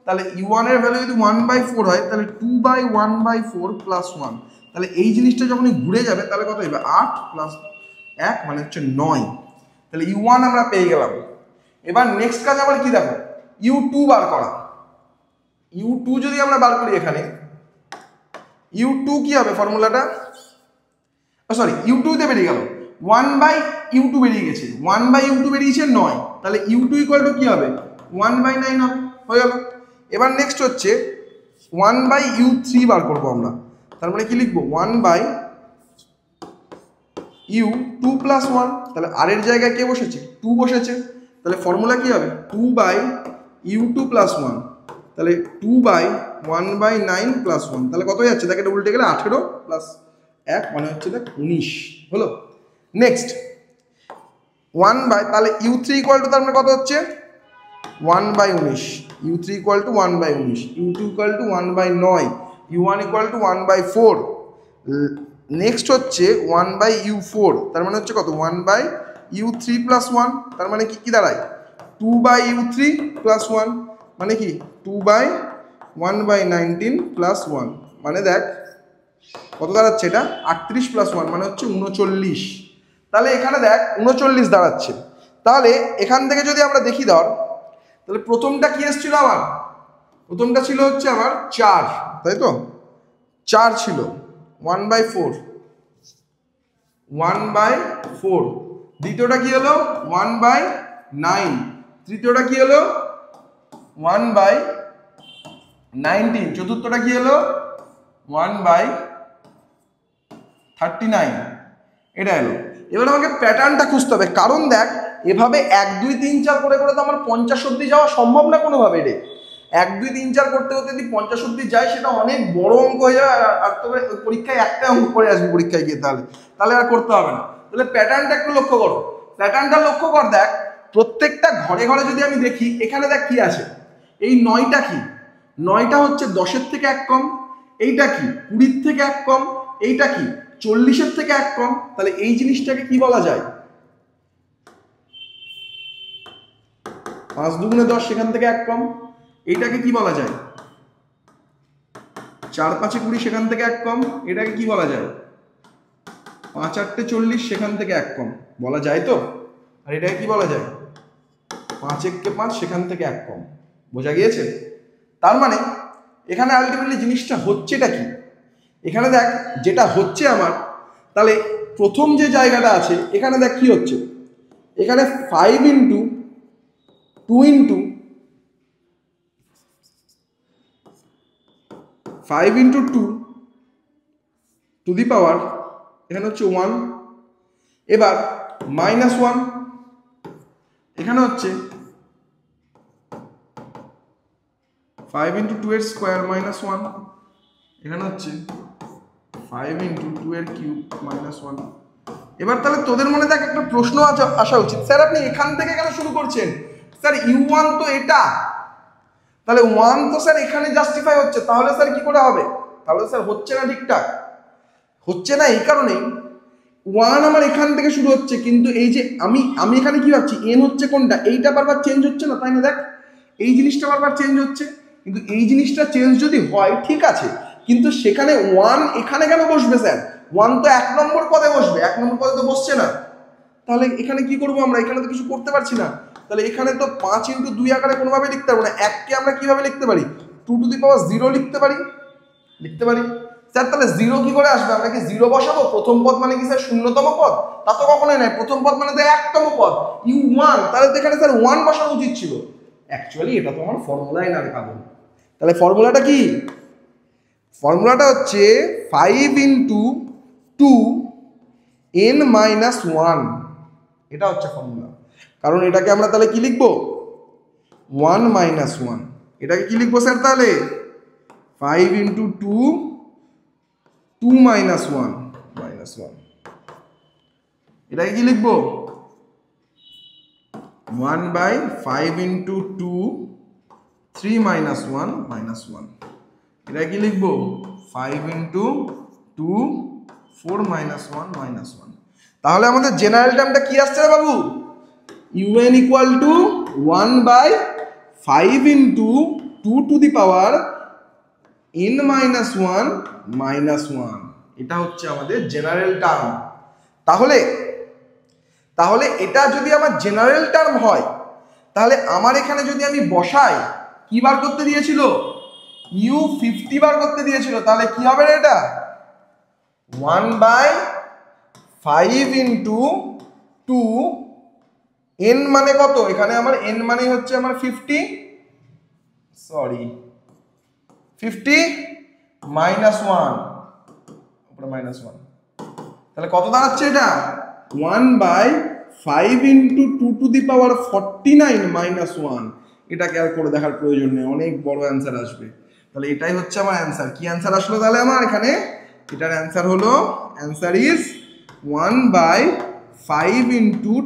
তাহলে u1 এর ভ্যালু যদি 1 বাই 4 হয়, তাহলে 2 বাই 1 বাই 4 প্লাস 1। তাহলে এই জিনিসটা যখনই ঘুরে যাবে তাহলে কত হবে 8 প্লাস 1 মানে হচ্ছে 9। তাহলে u1 আমরা পেয়ে গেলাম। এবার নেক্সট কাজ আবার কি দেখো, u2 বার করা। u2 যদি আমরা বার করি, এখানে u2 কি হবে ফর্মুলাটা, সরি u2 তে বেরিয়ে গেল 1 বাই u2 বেরিয়ে গেছে, 1 বাই u2 বেরিয়েছে 9, তাহলে u2 ইকুয়াল টু কি হবে 1 বাই 9 হবে, হয়ে গেল। এবার নেক্সট হচ্ছে 1 বাই u3 বার করবো আমরা, তার মানে কি লিখবো 1 বাই u2 প্লাস 1। তাহলে আর এর জায়গায় কে বসেছে 2 বসেছে, তাহলে ফর্মুলা কি হবে 2 বাই u2 প্লাস 1, তাহলে 2 বাই 1 বাই 9 প্লাস 1, তাহলে কত যাচ্ছে দেখ, এটা উল্টে গেলে 18 প্লাস 1 মানে হচ্ছে দেখ 19 হলো। নেক্সট 1 বাই, তাহলে u3 ইকুয়াল টু তার মানে কত হচ্ছে 1 by 19, u3 equal to 1 by 19, u2 equal to 1 by 9, u1 equal to 1 by 4। Next হচ্ছে 1 বাই u4, তার মানে হচ্ছে কত 1 বাই u3 প্লাস 1, তার মানে কি দাঁড়ায় 2 বাই u3 প্লাস 1, মানে কি 2 বাই 1 বাই 19 প্লাস 1, মানে দেখ কত দাঁড়াচ্ছে এটা 38 প্লাস 1 মানে হচ্ছে 39। তাহলে এখানে দেখ 39 দাঁড়াচ্ছে। তাহলে এখান থেকে যদি আমরা দেখি ধর, তাহলে প্রথমটা কি এসেছিল আমার, প্রথমটা ছিল হচ্ছে আমার 4, তাই তো 4 ছিল 1 বাই 4, 1 বাই 4, দ্বিতীয়টা কি হলো 1 বাই 9, তৃতীয়টা কি হলো 1 বাই 19, চতুর্থটা কি হলো 1 বাই 39, এটা এলো। এবার আমাকে প্যাটার্নটা খুঁজতে হবে, কারণ দেখ এভাবে 1 2 3 4 করে করে তো আমার 50 অবধি যাওয়া সম্ভব না কোনোভাবে রে। 1 2 3 4 করতে করতে যদি 50 অবধি যায়, সেটা অনেক বড় অঙ্ক হয়ে যাবে, আর তবে পরীক্ষায় একটা অঙ্ক করে আসবে পরীক্ষায় গিয়ে, তাহলে আর করতে হবে না। তাহলে প্যাটার্নটা একটু লক্ষ্য করো, প্যাটার্নটা লক্ষ্য কর, দেখ প্রত্যেকটা ঘরে ঘরে যদি আমি দেখি, এখানে দেখ কি আছে, এই 9টা কি, 9টা হচ্ছে 10-এর থেকে 1 কম, এইটা কি 20-এর থেকে 1 কম, এইটা কি 40-এর থেকে 1 কম। তাহলে এই জিনিসটাকে কি বলা যায় 5 দুগুণে 10, সেখান থেকে 1 কম। এইটাকে কি বলা যায় 4 5-এ 20, সেখান থেকে 1 কম। এটাকে কি বলা যায় 5 8-এ 40, সেখান থেকে 1 কম, বলা যায় তো। আর এটাকে কি বলা যায় 5 1-এ 5, সেখান থেকে 1 কম। বোঝা গিয়েছে? তার মানে এখানে আলটিমেটলি জিনিসটা হচ্ছেটা কি, এখানে দেখ যেটা হচ্ছে আমার, তাহলে প্রথম যে জায়গাটা আছে এখানে দেখ কি হচ্ছে, এখানে 5 into 2 into 5 into 2 to the power, এখানে হচ্ছে 1, এবার -1, এখানে হচ্ছে 5 ইন্টু 2 এর স্কোয়ার -1, এখানে হচ্ছে 5 ইন্টু 2 এর কিউব -1। এবার তাহলে তোদের মনে দেখ একটা প্রশ্ন আসা উচিত, স্যার আপনি এখান থেকে কেন শুরু করছেন, স্যার u1 তো এটা, তাহলে 1 তো স্যার এখানে জাস্টিফাই হচ্ছে, তাহলে স্যার কি করে হবে, তাহলে স্যার হচ্ছে না, ঠিকঠাক হচ্ছে না। এই কারণেই 1 আমার এখান থেকে শুরু হচ্ছে, কিন্তু এই যে আমি এখানে কি ভাবছি n হচ্ছে কোনটা, এইটা বারবার চেঞ্জ হচ্ছে না, তাই না? দেখ এই জিনিসটা বারবার চেঞ্জ হচ্ছে, কিন্তু এই জিনিসটা চেঞ্জ যদি হয় ঠিক আছে, কিন্তু সেখানে 1 এখানে কেন বসবে স্যার, ওয়ান তো 1 নম্বর পদে বসবে, 1 নম্বর পদে তো বসছে না। তাহলে এখানে কি করবো আমরা, এখানে তো কিছু করতে পারছি না। তাহলে এখানে তো 5 × 2 আকারে কোনোভাবে লিখতে পারবো না। 1কে আমরা কিভাবে লিখতে পারি, 2⁻0 লিখতে পারি, স্যার তাহলে 0 কি করে আসবে, আমরা কি 0 বসাবো? প্রথম পদ মানে কি স্যার 0তম পদ? তা তো কখনোই নাই, প্রথম পদ মানে তো 1তম পদ, u1, তাহলে তো এখানে স্যার 1 বসানো উচিত ছিল। অ্যাকচুয়ালি এটা তো আমার ফর্মুলাই না রে পাগল। তাহলে ফর্মুলাটা কি, ফর্মুলাটা হচ্ছে 5 × 2n-1, এটা হচ্ছে ফর্মুলা। কারণ এটাকে আমরা তাহলে কি লিখবো, 1 - 1, এটাকে কি লিখবো স্যার তাহলে 5 × 2 2 - 1 -1, এটাকে কি লিখবো 1/5 × 2 3 - 1 -1, এটা কি লিখবো 5 × 2 4 - 1 -1। তাহলে আমাদের জেনারেল টার্মটা কি আসছে রে বাবু, un = 1/5 × 2n-1 -1, এটা হচ্ছে আমাদের জেনারেল টার্ম। তাহলে এটা যদি আমার জেনারেল টার্ম হয়, তাহলে আমার এখানে যদি আমি বসাই, কি বার করতে দিয়েছিল, u50 বার করতে দিয়েছিল, তাহলে কি হবে রে এটা 1/5 × 2, n মানে কত, এখানে আমার n মানে হচ্ছে আমার 50 -1, তাহলে কত দাঁড়াচ্ছে এটা 1/5 × 2⁴ -1, এটাকে আর করে দেখার প্রয়োজন নেই, অনেক বড় অ্যান্সার আসবে। তাহলে এটাই হচ্ছে আমার অ্যান্সার। কি অ্যান্সার আসলো তাহলে আমার এখানে, এটার অ্যান্সার হলো, answer is 1/5 × 2⁴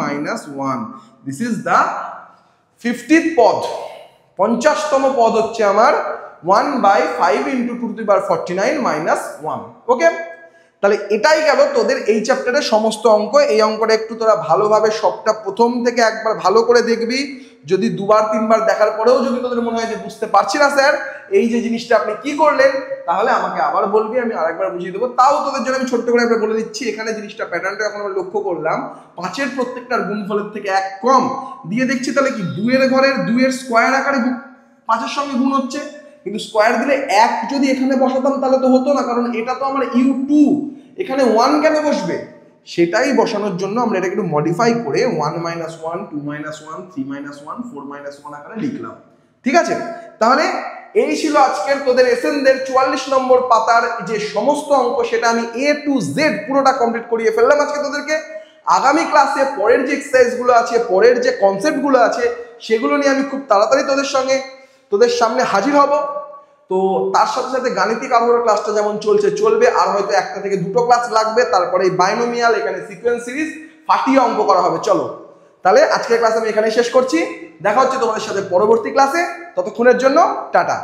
-1, this is the 50th পদ, 50তম পদ হচ্ছে আমার 1/5 × 2⁴ -1। ওকে, তাহলে এটাই গেল তোদের এই চ্যাপ্টারের সমস্ত অঙ্ক। এই অঙ্কটা একটু তোরা ভালোভাবে সবটা প্রথম থেকে একবার ভালো করে দেখবি। যদি 2-3 বার দেখার পরেও যদি তোদের মনে হয় যে বুঝতে পারছি না স্যার এই যে জিনিসটা আপনি কি করলেন, তাহলে আমাকে আবার বলবি, আমি আরেকবার বুঝিয়ে দেবো। তাও তোদের জন্য আমি ছোট্ট করে একবার বলে দিচ্ছি, এখানে জিনিসটা প্যাটার্নটা এখন আমরা লক্ষ্য করলাম, 5-এর প্রত্যেকটার গুণফলের থেকে 1 কম দিয়ে দেখছি, তাহলে কি 2-এর ঘরের 2-এর স্কোয়ার আকারে 5-এর সঙ্গে গুণ হচ্ছে, কিন্তু স্কোয়ার দিলে 1 যদি এখানে বসাতাম তাহলে তো হতো না, কারণ এটা তো আমার u2, এখানে 1 কেন বসবে, সেটাই বসানোর জন্য আমরা এটাকে একটু মডিফাই করে 1 - 1 2 - 1 3 - 1 4 - 1 আকারে লিখলাম। ঠিক আছে, তাহলে এই ছিল আজকের তোদের এসএনদের 44 নম্বর পাতার যে সমস্ত অঙ্ক, সেটা আমি A to Z পুরোটা কমপ্লিট করিয়ে ফেললাম আজকে তোদেরকে। আগামী ক্লাসে পরের যে এক্সারসাইজগুলো আছে, পরের যে কনসেপ্টগুলো আছে, সেগুলো নিয়ে আমি খুব তাড়াতাড়ি তোদের সামনে হাজির হব। তো তার সাথে সাথে গাণিতিক আবহাওয়ার ক্লাসটা যেমন চলবে, আর হয়তো 1টা থেকে 2টো ক্লাস লাগবে, তারপরে এই বাইনোমিয়াল, এখানে সিকোয়েন্স সিরিজ ফাটিয়ে অঙ্ক করা হবে। চলো তাহলে আজকের ক্লাস আমি এখানেই শেষ করছি, দেখা হচ্ছে তোমাদের সাথে পরবর্তী ক্লাসে, ততক্ষণের জন্য টাটা।